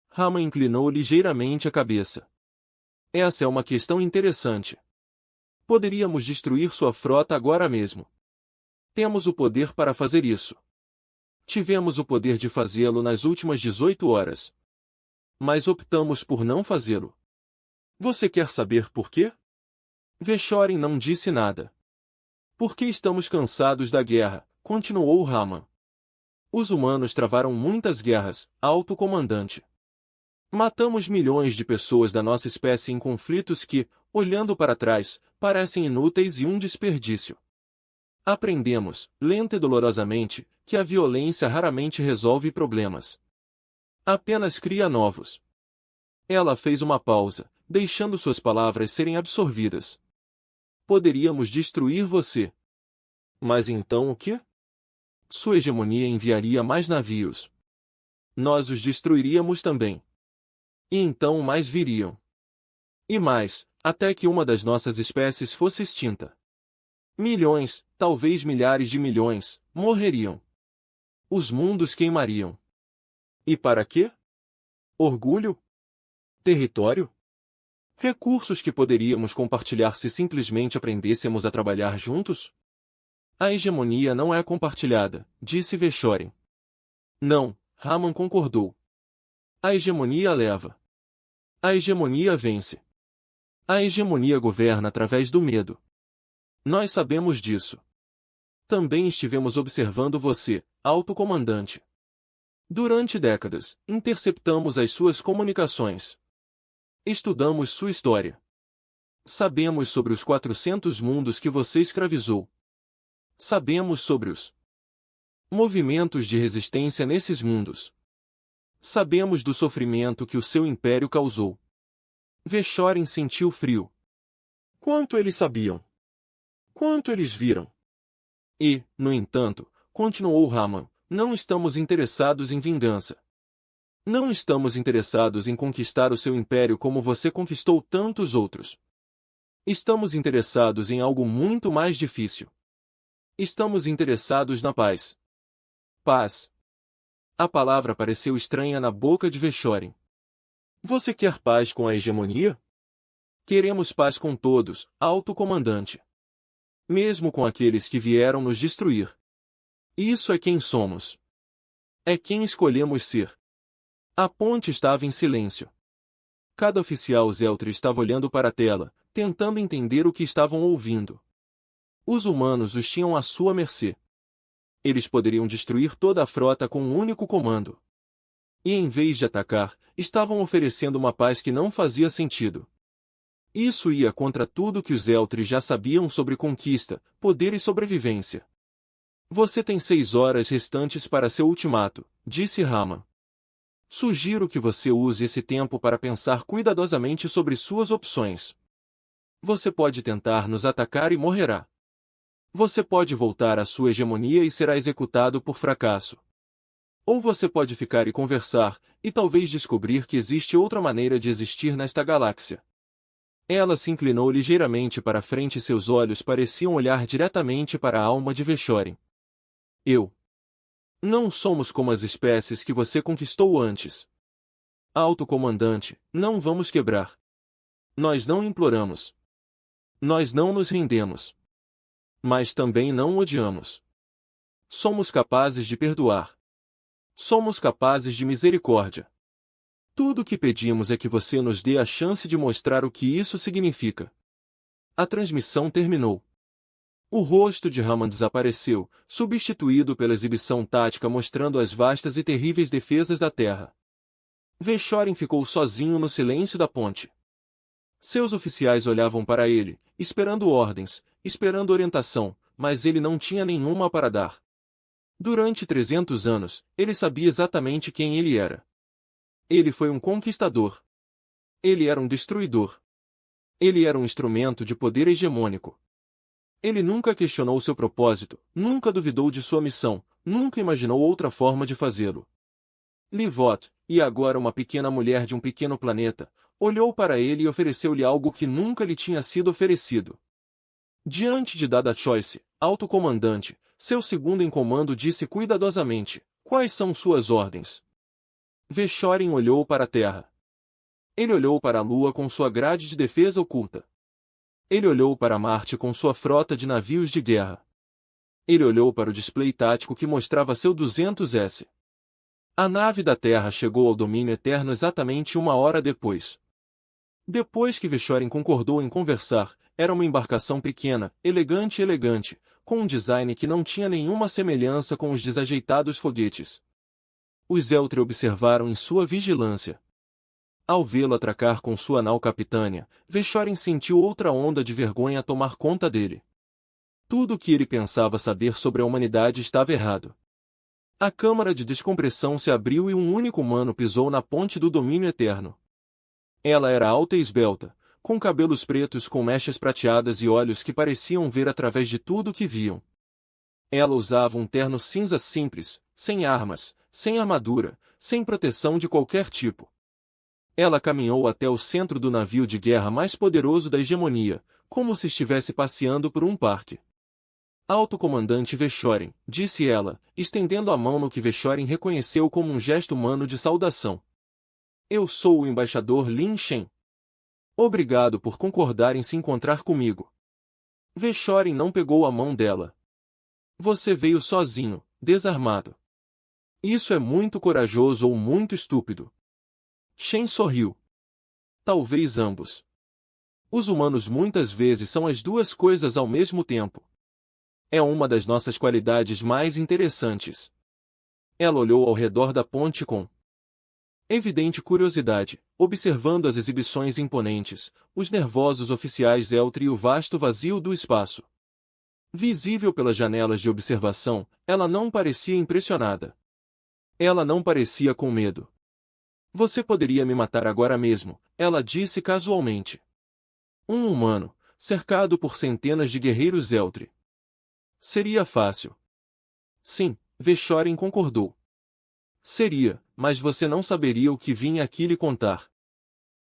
Raman inclinou ligeiramente a cabeça. Essa é uma questão interessante. Poderíamos destruir sua frota agora mesmo. Temos o poder para fazer isso. Tivemos o poder de fazê-lo nas últimas 18 horas. Mas optamos por não fazê-lo. Você quer saber por quê? Veshoren não disse nada. Porque estamos cansados da guerra, continuou Raman. Os humanos travaram muitas guerras, alto comandante. Matamos milhões de pessoas da nossa espécie em conflitos que, olhando para trás, parecem inúteis e um desperdício. Aprendemos, lenta e dolorosamente, que a violência raramente resolve problemas. Apenas cria novos. Ela fez uma pausa, deixando suas palavras serem absorvidas. Poderíamos destruir você. Mas então o quê? Sua hegemonia enviaria mais navios. Nós os destruiríamos também. E então mais viriam. E mais, até que uma das nossas espécies fosse extinta. Milhões, talvez milhares de milhões, morreriam. Os mundos queimariam. E para quê? Orgulho? Território? Recursos que poderíamos compartilhar se simplesmente aprendêssemos a trabalhar juntos? A hegemonia não é compartilhada, disse Veshoren. Não, Raman concordou. A hegemonia leva. A hegemonia vence. A hegemonia governa através do medo. Nós sabemos disso. Também estivemos observando você, alto comandante. Durante décadas, interceptamos as suas comunicações. Estudamos sua história. Sabemos sobre os 400 mundos que você escravizou. Sabemos sobre os movimentos de resistência nesses mundos. Sabemos do sofrimento que o seu império causou. Veshoren sentiu frio. Quanto eles sabiam? Quanto eles viram? E, no entanto, continuou Raman, Não estamos interessados em vingança. Não estamos interessados em conquistar o seu império como você conquistou tantos outros. Estamos interessados em algo muito mais difícil. Estamos interessados na paz. Paz. A palavra pareceu estranha na boca de Vechorin. Você quer paz com a hegemonia? Queremos paz com todos, alto comandante. Mesmo com aqueles que vieram nos destruir. Isso é quem somos. É quem escolhemos ser. A ponte estava em silêncio. Cada oficial Zeltri estava olhando para a tela, tentando entender o que estavam ouvindo. Os humanos os tinham à sua mercê. Eles poderiam destruir toda a frota com um único comando. E em vez de atacar, estavam oferecendo uma paz que não fazia sentido. Isso ia contra tudo que os Zeltri já sabiam sobre conquista, poder e sobrevivência. Você tem 6 horas restantes para seu ultimato, disse Rama. Sugiro que você use esse tempo para pensar cuidadosamente sobre suas opções. Você pode tentar nos atacar e morrerá. Você pode voltar à sua hegemonia e será executado por fracasso. Ou você pode ficar e conversar, e talvez descobrir que existe outra maneira de existir nesta galáxia. Ela se inclinou ligeiramente para frente e seus olhos pareciam olhar diretamente para a alma de Vechorin. Não somos como as espécies que você conquistou antes. Alto comandante, não vamos quebrar. Nós não imploramos. Nós não nos rendemos. Mas também não odiamos. Somos capazes de perdoar. Somos capazes de misericórdia. Tudo o que pedimos é que você nos dê a chance de mostrar o que isso significa. A transmissão terminou. O rosto de Raman desapareceu, substituído pela exibição tática mostrando as vastas e terríveis defesas da Terra. Vechorin ficou sozinho no silêncio da ponte. Seus oficiais olhavam para ele, esperando ordens, esperando orientação, mas ele não tinha nenhuma para dar. Durante 300 anos, ele sabia exatamente quem ele era. Ele foi um conquistador. Ele era um destruidor. Ele era um instrumento de poder hegemônico. Ele nunca questionou seu propósito, nunca duvidou de sua missão, nunca imaginou outra forma de fazê-lo. Livot, e agora uma pequena mulher de um pequeno planeta, olhou para ele e ofereceu-lhe algo que nunca lhe tinha sido oferecido. Diante de Dada Choice, alto comandante, seu segundo em comando disse cuidadosamente, quais são suas ordens? Vechorin olhou para a terra. Ele olhou para a lua com sua grade de defesa oculta. Ele olhou para Marte com sua frota de navios de guerra. Ele olhou para o display tático que mostrava seu 200S. A nave da Terra chegou ao domínio eterno exatamente 1 hora depois. Depois que Vechorin concordou em conversar, era uma embarcação pequena, elegante, com um design que não tinha nenhuma semelhança com os desajeitados foguetes. Os Zeltri observaram em sua vigilância. Ao vê-lo atracar com sua nau capitânia, Vechorin sentiu outra onda de vergonha tomar conta dele. Tudo o que ele pensava saber sobre a humanidade estava errado. A câmara de descompressão se abriu e um único humano pisou na ponte do domínio eterno. Ela era alta e esbelta, com cabelos pretos com mechas prateadas e olhos que pareciam ver através de tudo o que viam. Ela usava um terno cinza simples, sem armas, sem armadura, sem proteção de qualquer tipo. Ela caminhou até o centro do navio de guerra mais poderoso da hegemonia, como se estivesse passeando por um parque. Alto comandante Vechorin, disse ela, estendendo a mão no que Vechorin reconheceu como um gesto humano de saudação. Eu sou o embaixador Lin Shen. Obrigado por concordar em se encontrar comigo. Vechorin não pegou a mão dela. Você veio sozinho, desarmado. Isso é muito corajoso ou muito estúpido. Shen sorriu. Talvez ambos. Os humanos muitas vezes são as duas coisas ao mesmo tempo. É uma das nossas qualidades mais interessantes. Ela olhou ao redor da ponte com evidente curiosidade, observando as exibições imponentes, os nervosos oficiais Zeltri e o vasto vazio do espaço. Visível pelas janelas de observação, ela não parecia impressionada. Ela não parecia com medo. Você poderia me matar agora mesmo, ela disse casualmente. Um humano, cercado por centenas de guerreiros Zeltri. Seria fácil. Sim, Vechorin concordou. Seria, mas você não saberia o que vim aqui lhe contar.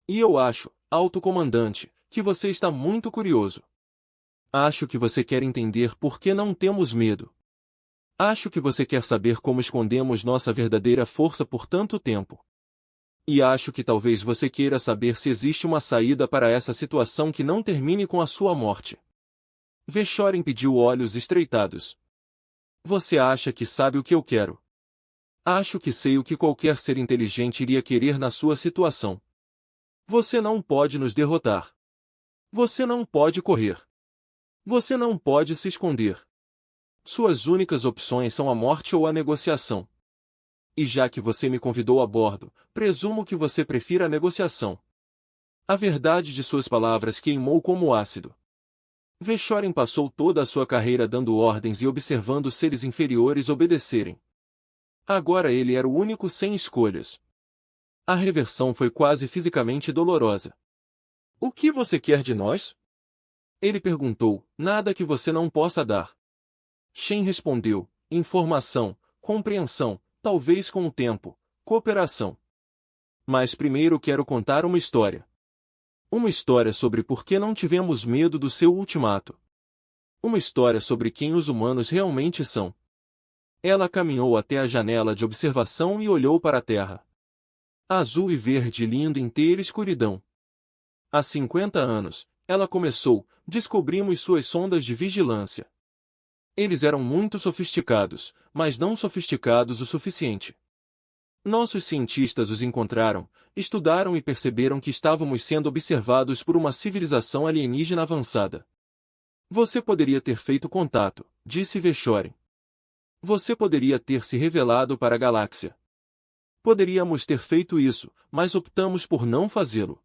E eu acho, alto comandante, que você está muito curioso. Acho que você quer entender por que não temos medo. Acho que você quer saber como escondemos nossa verdadeira força por tanto tempo. E acho que talvez você queira saber se existe uma saída para essa situação que não termine com a sua morte. Vechorin pediu olhos estreitados. Você acha que sabe o que eu quero? Acho que sei o que qualquer ser inteligente iria querer na sua situação. Você não pode nos derrotar. Você não pode correr. Você não pode se esconder. Suas únicas opções são a morte ou a negociação. E já que você me convidou a bordo, presumo que você prefira a negociação. A verdade de suas palavras queimou como ácido. Vechorin passou toda a sua carreira dando ordens e observando seres inferiores obedecerem. Agora ele era o único sem escolhas. A reversão foi quase fisicamente dolorosa. O que você quer de nós? Ele perguntou, nada que você não possa dar. Shen respondeu, informação, compreensão, talvez com o tempo, cooperação. Mas primeiro quero contar uma história. Uma história sobre por que não tivemos medo do seu ultimato. Uma história sobre quem os humanos realmente são. Ela caminhou até a janela de observação e olhou para a terra. Azul e verde lindo em inteira escuridão. Há 50 anos, ela começou, descobrimos suas sondas de vigilância. Eles eram muito sofisticados, mas não sofisticados o suficiente. Nossos cientistas os encontraram, estudaram e perceberam que estávamos sendo observados por uma civilização alienígena avançada. Você poderia ter feito contato, disse Vechorin. Você poderia ter se revelado para a galáxia. Poderíamos ter feito isso, mas optamos por não fazê-lo.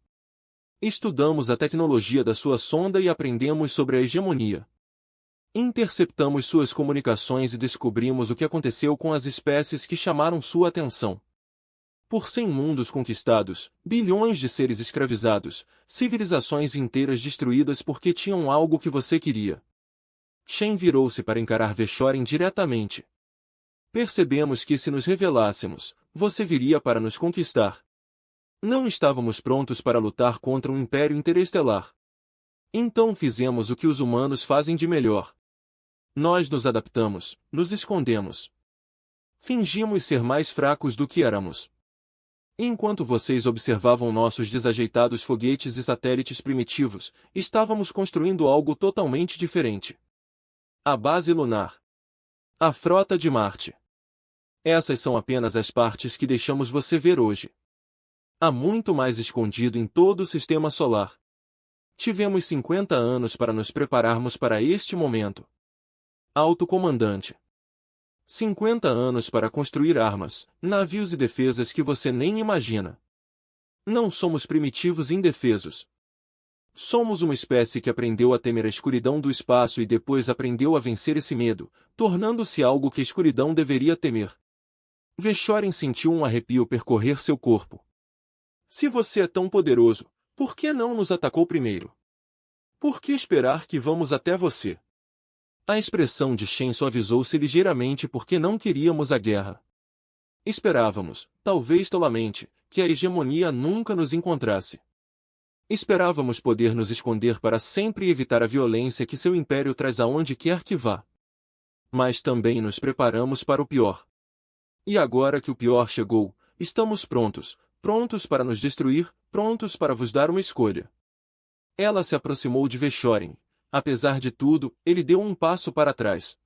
Estudamos a tecnologia da sua sonda e aprendemos sobre a hegemonia. Interceptamos suas comunicações e descobrimos o que aconteceu com as espécies que chamaram sua atenção. Por 100 mundos conquistados, bilhões de seres escravizados, civilizações inteiras destruídas porque tinham algo que você queria. Shen virou-se para encarar Vechorin diretamente. Percebemos que se nos revelássemos, você viria para nos conquistar. Não estávamos prontos para lutar contra um império interestelar. Então fizemos o que os humanos fazem de melhor. Nós nos adaptamos, nos escondemos. Fingimos ser mais fracos do que éramos. Enquanto vocês observavam nossos desajeitados foguetes e satélites primitivos, estávamos construindo algo totalmente diferente. A base lunar. A frota de Marte. Essas são apenas as partes que deixamos você ver hoje. Há muito mais escondido em todo o sistema solar. Tivemos 50 anos para nos prepararmos para este momento. Alto comandante. 50 anos para construir armas, navios e defesas que você nem imagina. Não somos primitivos e indefesos. Somos uma espécie que aprendeu a temer a escuridão do espaço e depois aprendeu a vencer esse medo, tornando-se algo que a escuridão deveria temer. Vechorin sentiu um arrepio percorrer seu corpo. Se você é tão poderoso, por que não nos atacou primeiro? Por que esperar que vamos até você? A expressão de Shen suavizou-se ligeiramente porque não queríamos a guerra. Esperávamos, talvez tolamente, que a hegemonia nunca nos encontrasse. Esperávamos poder nos esconder para sempre e evitar a violência que seu império traz aonde quer que vá. Mas também nos preparamos para o pior. E agora que o pior chegou, estamos prontos, prontos para nos destruir, prontos para vos dar uma escolha. Ela se aproximou de Vechorin. Apesar de tudo, ele deu um passo para trás.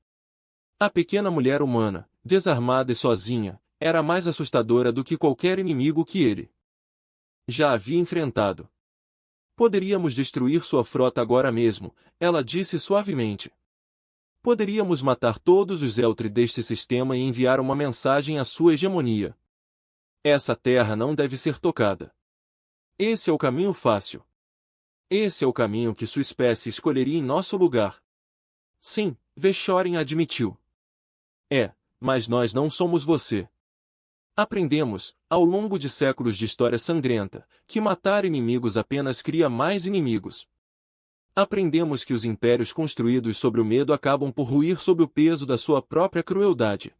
A pequena mulher humana, desarmada e sozinha, era mais assustadora do que qualquer inimigo que ele já havia enfrentado. Poderíamos destruir sua frota agora mesmo, ela disse suavemente. Poderíamos matar todos os Eltri deste sistema e enviar uma mensagem à sua hegemonia. Essa terra não deve ser tocada. Esse é o caminho fácil. Esse é o caminho que sua espécie escolheria em nosso lugar. Sim, Vechorin admitiu. Mas nós não somos você. Aprendemos, ao longo de séculos de história sangrenta, que matar inimigos apenas cria mais inimigos. Aprendemos que os impérios construídos sobre o medo acabam por ruir sob o peso da sua própria crueldade.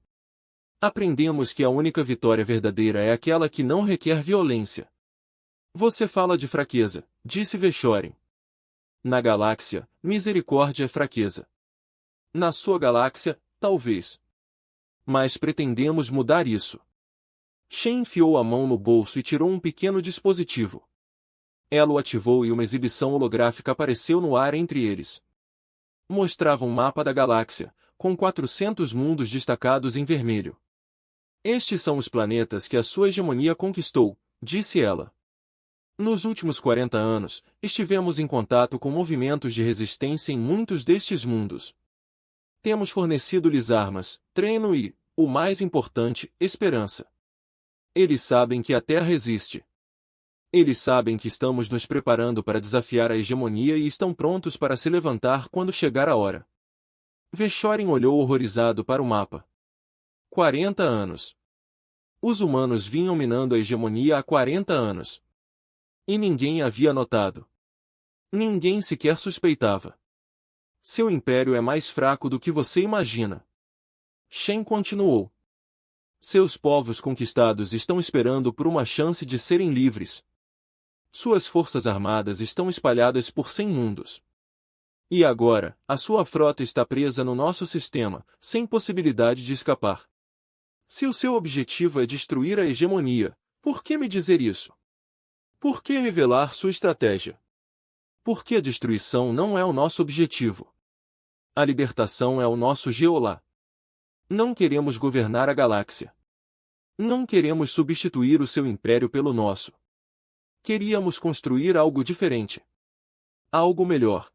Aprendemos que a única vitória verdadeira é aquela que não requer violência. Você fala de fraqueza, disse Vechorin. Na galáxia, misericórdia é fraqueza. Na sua galáxia, talvez. Mas pretendemos mudar isso. Shen enfiou a mão no bolso e tirou um pequeno dispositivo. Ela o ativou e uma exibição holográfica apareceu no ar entre eles. Mostrava um mapa da galáxia, com 400 mundos destacados em vermelho. Estes são os planetas que a sua hegemonia conquistou, disse ela. Nos últimos 40 anos, estivemos em contato com movimentos de resistência em muitos destes mundos. Temos fornecido-lhes armas, treino e, o mais importante, esperança. Eles sabem que a Terra existe. Eles sabem que estamos nos preparando para desafiar a hegemonia e estão prontos para se levantar quando chegar a hora. Vechorin olhou horrorizado para o mapa. 40 anos. Os humanos vinham minando a hegemonia há 40 anos. E ninguém havia notado. Ninguém sequer suspeitava. Seu império é mais fraco do que você imagina. Shen continuou. Seus povos conquistados estão esperando por uma chance de serem livres. Suas forças armadas estão espalhadas por 100 mundos. E agora, a sua frota está presa no nosso sistema, sem possibilidade de escapar. Se o seu objetivo é destruir a hegemonia, por que me dizer isso? Por que revelar sua estratégia? Porque a destruição não é o nosso objetivo. A libertação é o nosso geolá. Não queremos governar a galáxia. Não queremos substituir o seu império pelo nosso. Queríamos construir algo diferente. Algo melhor.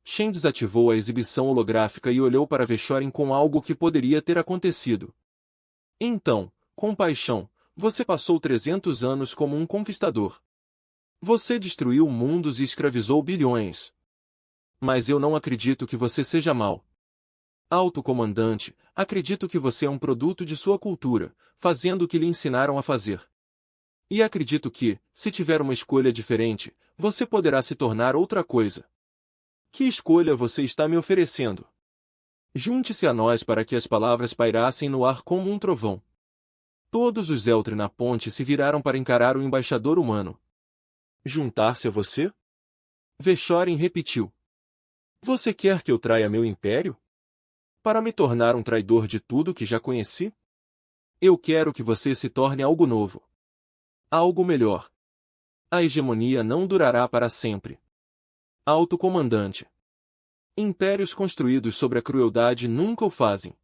Shen desativou a exibição holográfica e olhou para Vechorin com algo que poderia ter acontecido. Então, compaixão, você passou 300 anos como um conquistador. Você destruiu mundos e escravizou bilhões. Mas eu não acredito que você seja mau. Alto comandante, acredito que você é um produto de sua cultura, fazendo o que lhe ensinaram a fazer. E acredito que, se tiver uma escolha diferente, você poderá se tornar outra coisa. Que escolha você está me oferecendo? Junte-se a nós para que as palavras pairassem no ar como um trovão. Todos os Eltri na ponte se viraram para encarar o embaixador humano. Juntar-se a você? Vechorin repetiu. Você quer que eu traia meu império? Para me tornar um traidor de tudo que já conheci? Eu quero que você se torne algo novo. Algo melhor. A hegemonia não durará para sempre. Alto comandante. Impérios construídos sobre a crueldade nunca o fazem.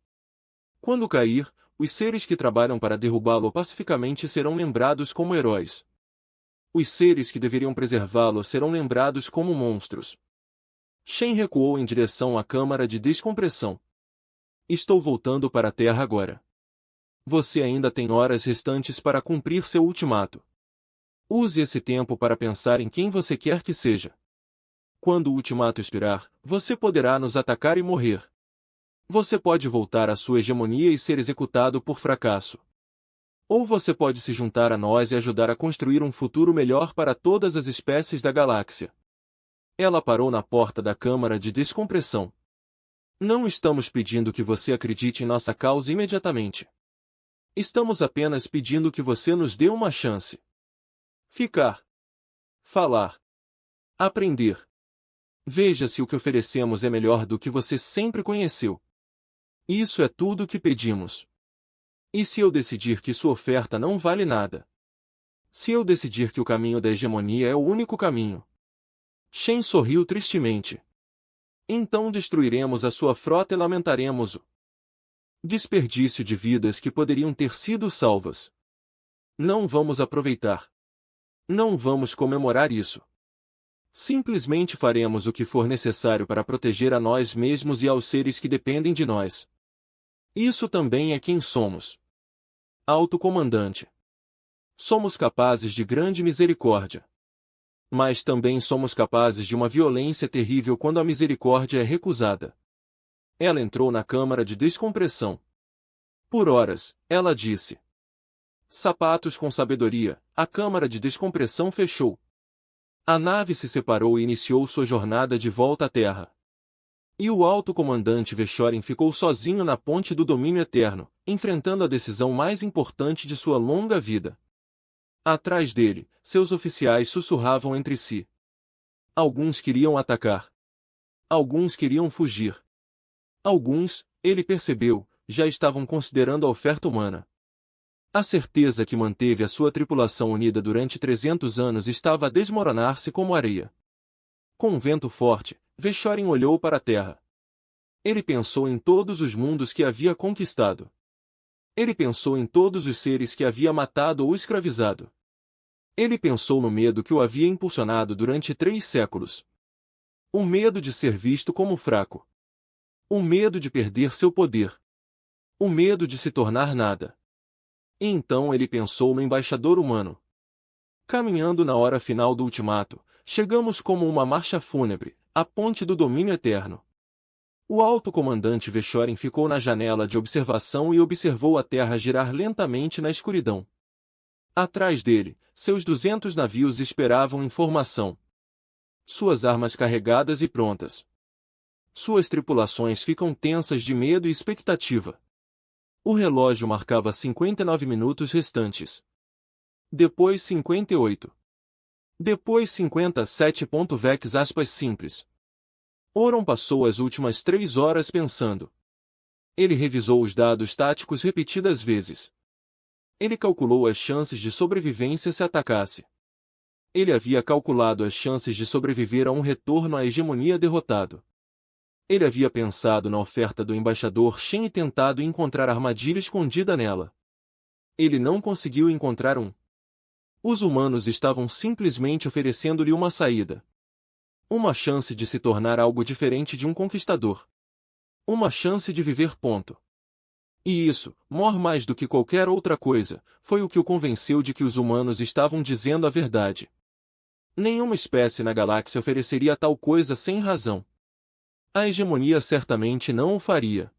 Quando cair, os seres que trabalham para derrubá-lo pacificamente serão lembrados como heróis. Os seres que deveriam preservá-lo serão lembrados como monstros. Shen recuou em direção à câmara de descompressão. Estou voltando para a Terra agora. Você ainda tem horas restantes para cumprir seu ultimato. Use esse tempo para pensar em quem você quer que seja. Quando o ultimato expirar, você poderá nos atacar e morrer. Você pode voltar à sua hegemonia e ser executado por fracasso. Ou você pode se juntar a nós e ajudar a construir um futuro melhor para todas as espécies da galáxia. Ela parou na porta da câmara de descompressão. Não estamos pedindo que você acredite em nossa causa imediatamente. Estamos apenas pedindo que você nos dê uma chance. Ficar. Falar. Aprender. Veja se o que oferecemos é melhor do que você sempre conheceu. Isso é tudo o que pedimos. E se eu decidir que sua oferta não vale nada? Se eu decidir que o caminho da hegemonia é o único caminho? Shen sorriu tristemente. Então destruiremos a sua frota e lamentaremos o desperdício de vidas que poderiam ter sido salvas. Não vamos aproveitar. Não vamos comemorar isso. Simplesmente faremos o que for necessário para proteger a nós mesmos e aos seres que dependem de nós. Isso também é quem somos. Alto comandante. Somos capazes de grande misericórdia. Mas também somos capazes de uma violência terrível quando a misericórdia é recusada. Ela entrou na câmara de descompressão. Por horas, ela disse. Sapatos com sabedoria, a câmara de descompressão fechou. A nave se separou e iniciou sua jornada de volta à Terra. E o alto comandante Vechorin ficou sozinho na ponte do domínio eterno, enfrentando a decisão mais importante de sua longa vida. Atrás dele, seus oficiais sussurravam entre si. Alguns queriam atacar. Alguns queriam fugir. Alguns, ele percebeu, já estavam considerando a oferta humana. A certeza que manteve a sua tripulação unida durante 300 anos estava a desmoronar-se como areia. Com um vento forte, Vechorin olhou para a terra. Ele pensou em todos os mundos que havia conquistado. Ele pensou em todos os seres que havia matado ou escravizado. Ele pensou no medo que o havia impulsionado durante 3 séculos. O medo de ser visto como fraco. O medo de perder seu poder. O medo de se tornar nada. E então ele pensou no embaixador humano. Caminhando na hora final do ultimato, chegamos como uma marcha fúnebre, à ponte do domínio eterno. O alto comandante Vechorin ficou na janela de observação e observou a terra girar lentamente na escuridão. Atrás dele, seus 200 navios esperavam informação. Suas armas carregadas e prontas. Suas tripulações ficam tensas de medo e expectativa. O relógio marcava 59 minutos restantes. Depois 58. Depois 57. Vex aspas simples. Oron passou as últimas 3 horas pensando. Ele revisou os dados táticos repetidas vezes. Ele calculou as chances de sobrevivência se atacasse. Ele havia calculado as chances de sobreviver a um retorno à hegemonia derrotado. Ele havia pensado na oferta do embaixador Shen e tentado encontrar armadilha escondida nela. Ele não conseguiu encontrar um. Os humanos estavam simplesmente oferecendo-lhe uma saída. Uma chance de se tornar algo diferente de um conquistador. Uma chance de viver. E isso, mais do que qualquer outra coisa, foi o que o convenceu de que os humanos estavam dizendo a verdade. Nenhuma espécie na galáxia ofereceria tal coisa sem razão. A hegemonia certamente não o faria.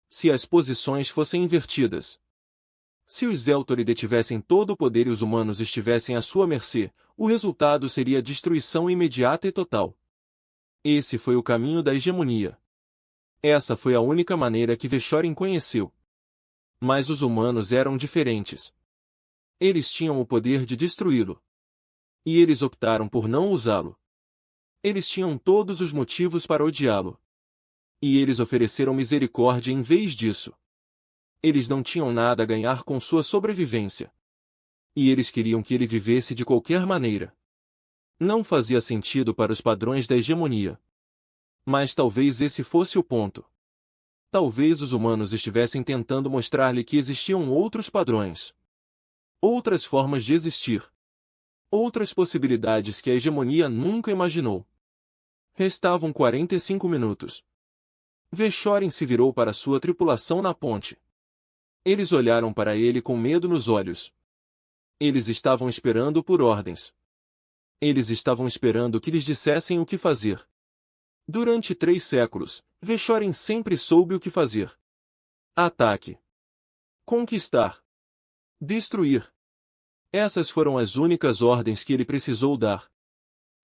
Se as posições fossem invertidas. Se os Zeltori detivessem todo o poder e os humanos estivessem à sua mercê, o resultado seria destruição imediata e total. Esse foi o caminho da hegemonia. Essa foi a única maneira que Vechorin conheceu. Mas os humanos eram diferentes. Eles tinham o poder de destruí-lo. E eles optaram por não usá-lo. Eles tinham todos os motivos para odiá-lo. E eles ofereceram misericórdia em vez disso. Eles não tinham nada a ganhar com sua sobrevivência. E eles queriam que ele vivesse de qualquer maneira. Não fazia sentido para os padrões da hegemonia. Mas talvez esse fosse o ponto. Talvez os humanos estivessem tentando mostrar-lhe que existiam outros padrões. Outras formas de existir. Outras possibilidades que a hegemonia nunca imaginou. Restavam 45 minutos. Vechorin se virou para sua tripulação na ponte. Eles olharam para ele com medo nos olhos. Eles estavam esperando por ordens. Eles estavam esperando que lhes dissessem o que fazer. Durante 3 séculos, Vechorin sempre soube o que fazer. Ataque. Conquistar. Destruir. Essas foram as únicas ordens que ele precisou dar.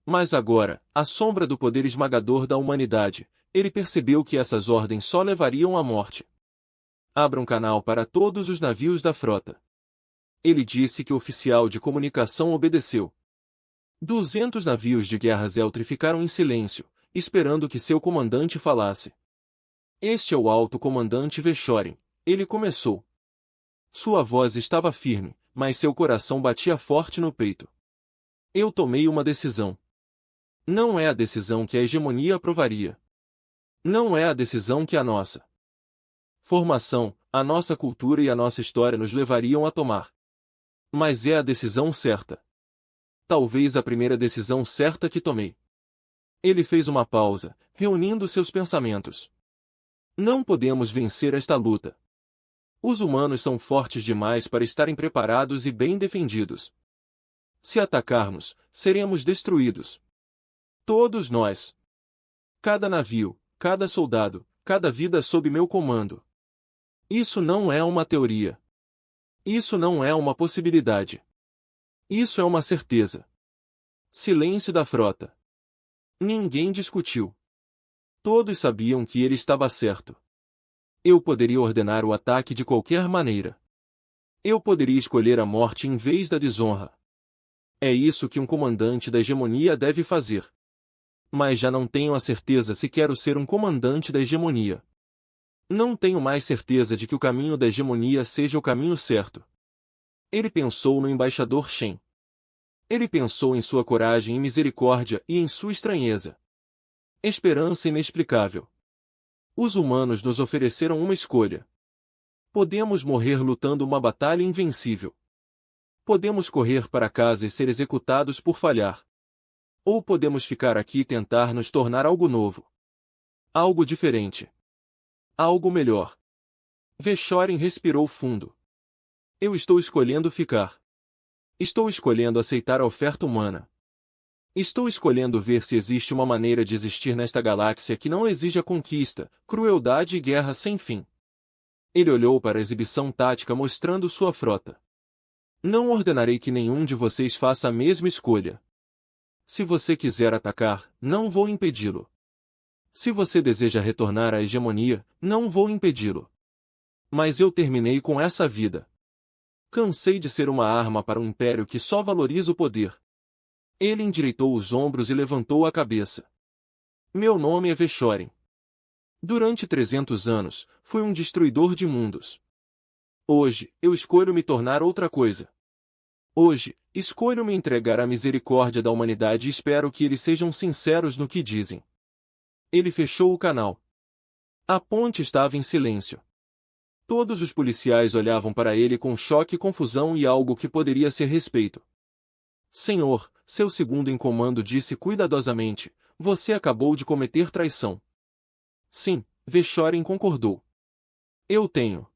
Mas agora, à sombra do poder esmagador da humanidade, ele percebeu que essas ordens só levariam à morte. Abra um canal para todos os navios da frota. Ele disse que o oficial de comunicação obedeceu. 200 navios de guerra Zeltri ficaram em silêncio, esperando que seu comandante falasse. Este é o alto comandante Vechorin, ele começou. Sua voz estava firme, mas seu coração batia forte no peito. Eu tomei uma decisão. Não é a decisão que a hegemonia aprovaria. Não é a decisão que a nossa formação, a nossa cultura e a nossa história nos levariam a tomar. Mas é a decisão certa. Talvez a primeira decisão certa que tomei. Ele fez uma pausa, reunindo seus pensamentos. Não podemos vencer esta luta. Os humanos são fortes demais para estarem preparados e bem defendidos. Se atacarmos, seremos destruídos. Todos nós. Cada navio, cada soldado, cada vida sob meu comando. Isso não é uma teoria. Isso não é uma possibilidade. Isso é uma certeza. Silêncio da frota. Ninguém discutiu. Todos sabiam que ele estava certo. Eu poderia ordenar o ataque de qualquer maneira. Eu poderia escolher a morte em vez da desonra. É isso que um comandante da hegemonia deve fazer. Mas já não tenho a certeza se quero ser um comandante da hegemonia. Não tenho mais certeza de que o caminho da hegemonia seja o caminho certo. Ele pensou no embaixador Shen. Ele pensou em sua coragem e misericórdia e em sua estranheza. Esperança inexplicável. Os humanos nos ofereceram uma escolha. Podemos morrer lutando uma batalha invencível. Podemos correr para casa e ser executados por falhar. Ou podemos ficar aqui e tentar nos tornar algo novo. Algo diferente. Algo melhor. Vechorin respirou fundo. Eu estou escolhendo ficar. Estou escolhendo aceitar a oferta humana. Estou escolhendo ver se existe uma maneira de existir nesta galáxia que não exija conquista, crueldade e guerra sem fim. Ele olhou para a exibição tática mostrando sua frota. Não ordenarei que nenhum de vocês faça a mesma escolha. Se você quiser atacar, não vou impedi-lo. Se você deseja retornar à hegemonia, não vou impedi-lo. Mas eu terminei com essa vida. Cansei de ser uma arma para um império que só valoriza o poder. Ele endireitou os ombros e levantou a cabeça. Meu nome é Vechorin. Durante 300 anos, fui um destruidor de mundos. Hoje, eu escolho me tornar outra coisa. Hoje, escolho me entregar à misericórdia da humanidade e espero que eles sejam sinceros no que dizem. Ele fechou o canal. A ponte estava em silêncio. Todos os policiais olhavam para ele com choque e confusão e algo que poderia ser respeito. Senhor, seu segundo em comando disse cuidadosamente, você acabou de cometer traição. Sim, Vechorin concordou. Eu tenho.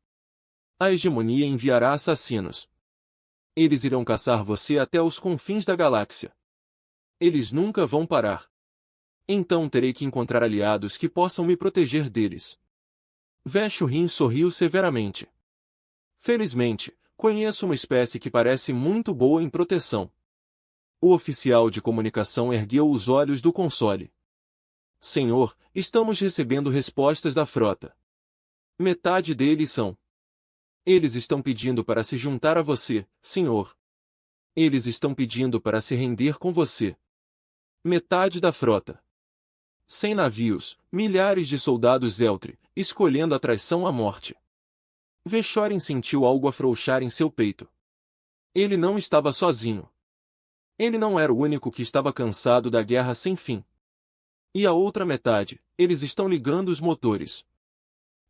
A hegemonia enviará assassinos. Eles irão caçar você até os confins da galáxia. Eles nunca vão parar. Então terei que encontrar aliados que possam me proteger deles. Vechorin sorriu severamente. Felizmente, conheço uma espécie que parece muito boa em proteção. O oficial de comunicação ergueu os olhos do console. Senhor, estamos recebendo respostas da frota. Metade deles são. Eles estão pedindo para se juntar a você, senhor. Eles estão pedindo para se render com você. Metade da frota. 100 navios, milhares de soldados Eltri, escolhendo a traição à morte. Vechorin sentiu algo afrouxar em seu peito. Ele não estava sozinho. Ele não era o único que estava cansado da guerra sem fim. E a outra metade, eles estão ligando os motores.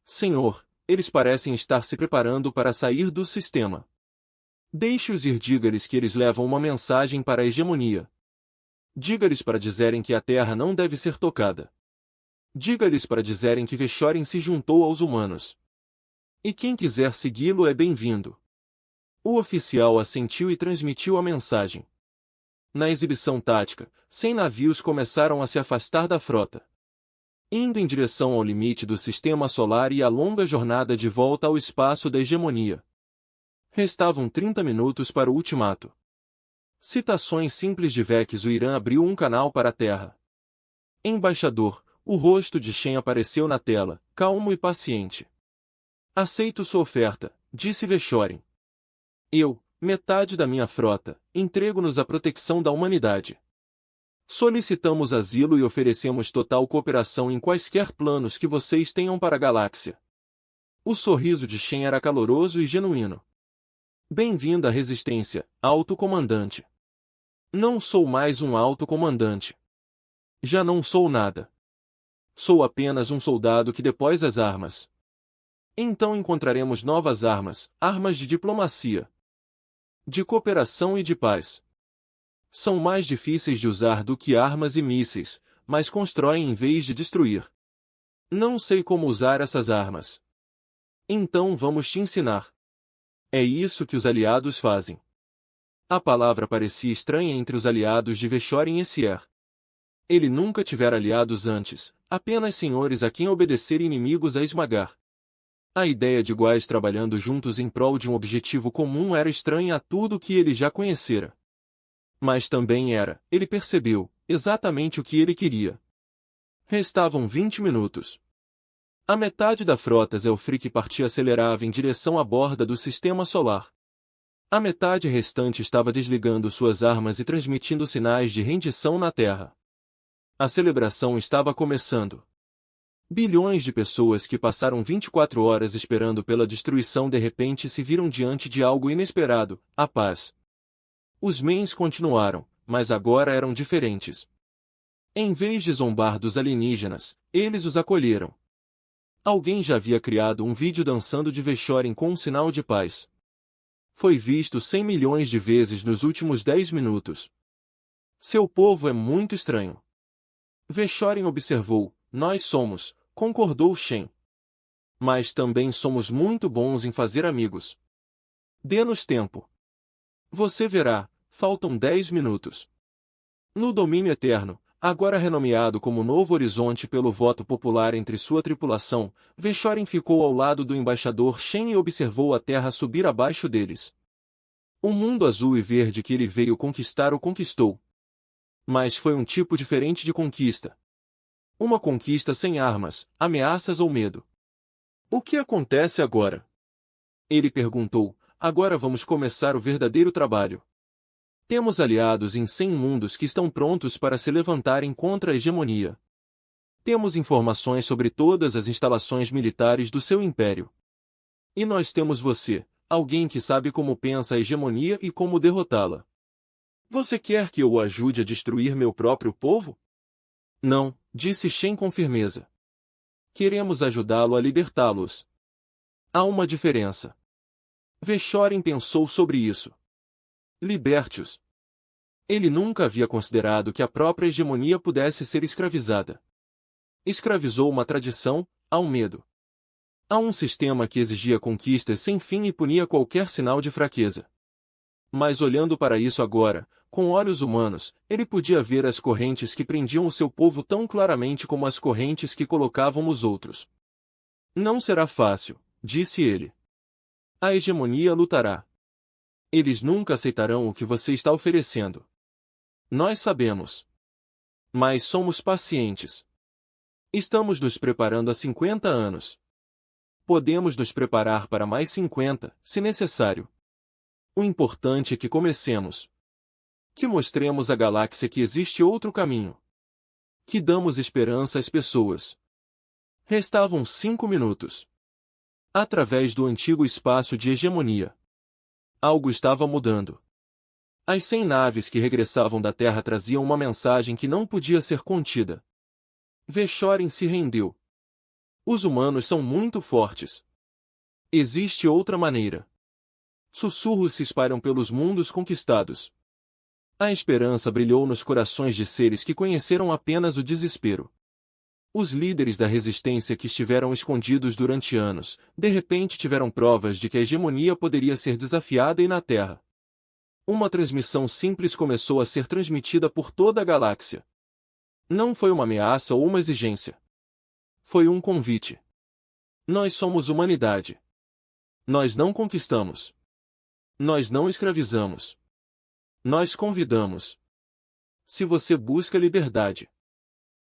Senhor, eles parecem estar se preparando para sair do sistema. Deixe-os ir, diga-lhes que eles levam uma mensagem para a hegemonia. Diga-lhes para dizerem que a Terra não deve ser tocada. Diga-lhes para dizerem que Vechorin se juntou aos humanos. E quem quiser segui-lo é bem-vindo. O oficial assentiu e transmitiu a mensagem. Na exibição tática, 100 navios começaram a se afastar da frota, indo em direção ao limite do sistema solar e a longa jornada de volta ao espaço da hegemonia. Restavam 30 minutos para o ultimato. Citações simples de Vex. O Irã abriu um canal para a Terra. Embaixador, o rosto de Shen apareceu na tela, calmo e paciente. Aceito sua oferta, disse Vechorin. Eu, metade da minha frota, entrego-nos à proteção da humanidade. Solicitamos asilo e oferecemos total cooperação em quaisquer planos que vocês tenham para a galáxia. O sorriso de Shen era caloroso e genuíno. Bem-vindo à resistência, alto comandante. Não sou mais um alto comandante. Já não sou nada. Sou apenas um soldado que depôs as armas. Então encontraremos novas armas, armas de diplomacia, de cooperação e de paz. São mais difíceis de usar do que armas e mísseis, mas constroem em vez de destruir. Não sei como usar essas armas. Então vamos te ensinar. É isso que os aliados fazem. A palavra parecia estranha entre os aliados de Vechorin e Sier. Ele nunca tivera aliados antes, apenas senhores a quem obedecer e inimigos a esmagar. A ideia de iguais trabalhando juntos em prol de um objetivo comum era estranha a tudo que ele já conhecera. Mas também era, ele percebeu, exatamente o que ele queria. Restavam 20 minutos. A metade da frota Zelfric partia acelerava em direção à borda do sistema solar. A metade restante estava desligando suas armas e transmitindo sinais de rendição na Terra. A celebração estava começando. Bilhões de pessoas que passaram 24 horas esperando pela destruição de repente se viram diante de algo inesperado, a paz. Os Mens continuaram, mas agora eram diferentes. Em vez de zombar dos alienígenas, eles os acolheram. Alguém já havia criado um vídeo dançando de Vechorin com um sinal de paz. Foi visto 100 milhões de vezes nos últimos 10 minutos. Seu povo é muito estranho. Vechorin observou, nós somos, concordou Shen. Mas também somos muito bons em fazer amigos. Dê-nos tempo. Você verá, faltam 10 minutos. No domínio eterno, agora renomeado como Novo Horizonte pelo voto popular entre sua tripulação, Vechorin ficou ao lado do embaixador Shen e observou a Terra subir abaixo deles. O mundo azul e verde que ele veio conquistar o conquistou. Mas foi um tipo diferente de conquista. Uma conquista sem armas, ameaças ou medo. O que acontece agora? Ele perguntou, agora vamos começar o verdadeiro trabalho. Temos aliados em 100 mundos que estão prontos para se levantarem contra a hegemonia. Temos informações sobre todas as instalações militares do seu império. E nós temos você, alguém que sabe como pensa a hegemonia e como derrotá-la. Você quer que eu o ajude a destruir meu próprio povo? Não, disse Shen com firmeza. Queremos ajudá-lo a libertá-los. Há uma diferença. Vechorin pensou sobre isso. Liberte-os. Ele nunca havia considerado que a própria hegemonia pudesse ser escravizada. Escravizou uma tradição, a um medo. A um sistema que exigia conquistas sem fim e punia qualquer sinal de fraqueza. Mas olhando para isso agora, com olhos humanos, ele podia ver as correntes que prendiam o seu povo tão claramente como as correntes que colocavam os outros. Não será fácil, disse ele. A hegemonia lutará. Eles nunca aceitarão o que você está oferecendo. Nós sabemos. Mas somos pacientes. Estamos nos preparando há 50 anos. Podemos nos preparar para mais 50, se necessário. O importante é que comecemos. Que mostremos à galáxia que existe outro caminho. Que damos esperança às pessoas. Restavam 5 minutos. Através do antigo espaço de hegemonia. Algo estava mudando. As 100 naves que regressavam da Terra traziam uma mensagem que não podia ser contida. Vechorin se rendeu. Os humanos são muito fortes. Existe outra maneira. Sussurros se espalham pelos mundos conquistados. A esperança brilhou nos corações de seres que conheceram apenas o desespero. Os líderes da resistência que estiveram escondidos durante anos, de repente tiveram provas de que a hegemonia poderia ser desafiada e na Terra. Uma transmissão simples começou a ser transmitida por toda a galáxia. Não foi uma ameaça ou uma exigência. Foi um convite. Nós somos humanidade. Nós não conquistamos. Nós não escravizamos. Nós convidamos. Se você busca liberdade,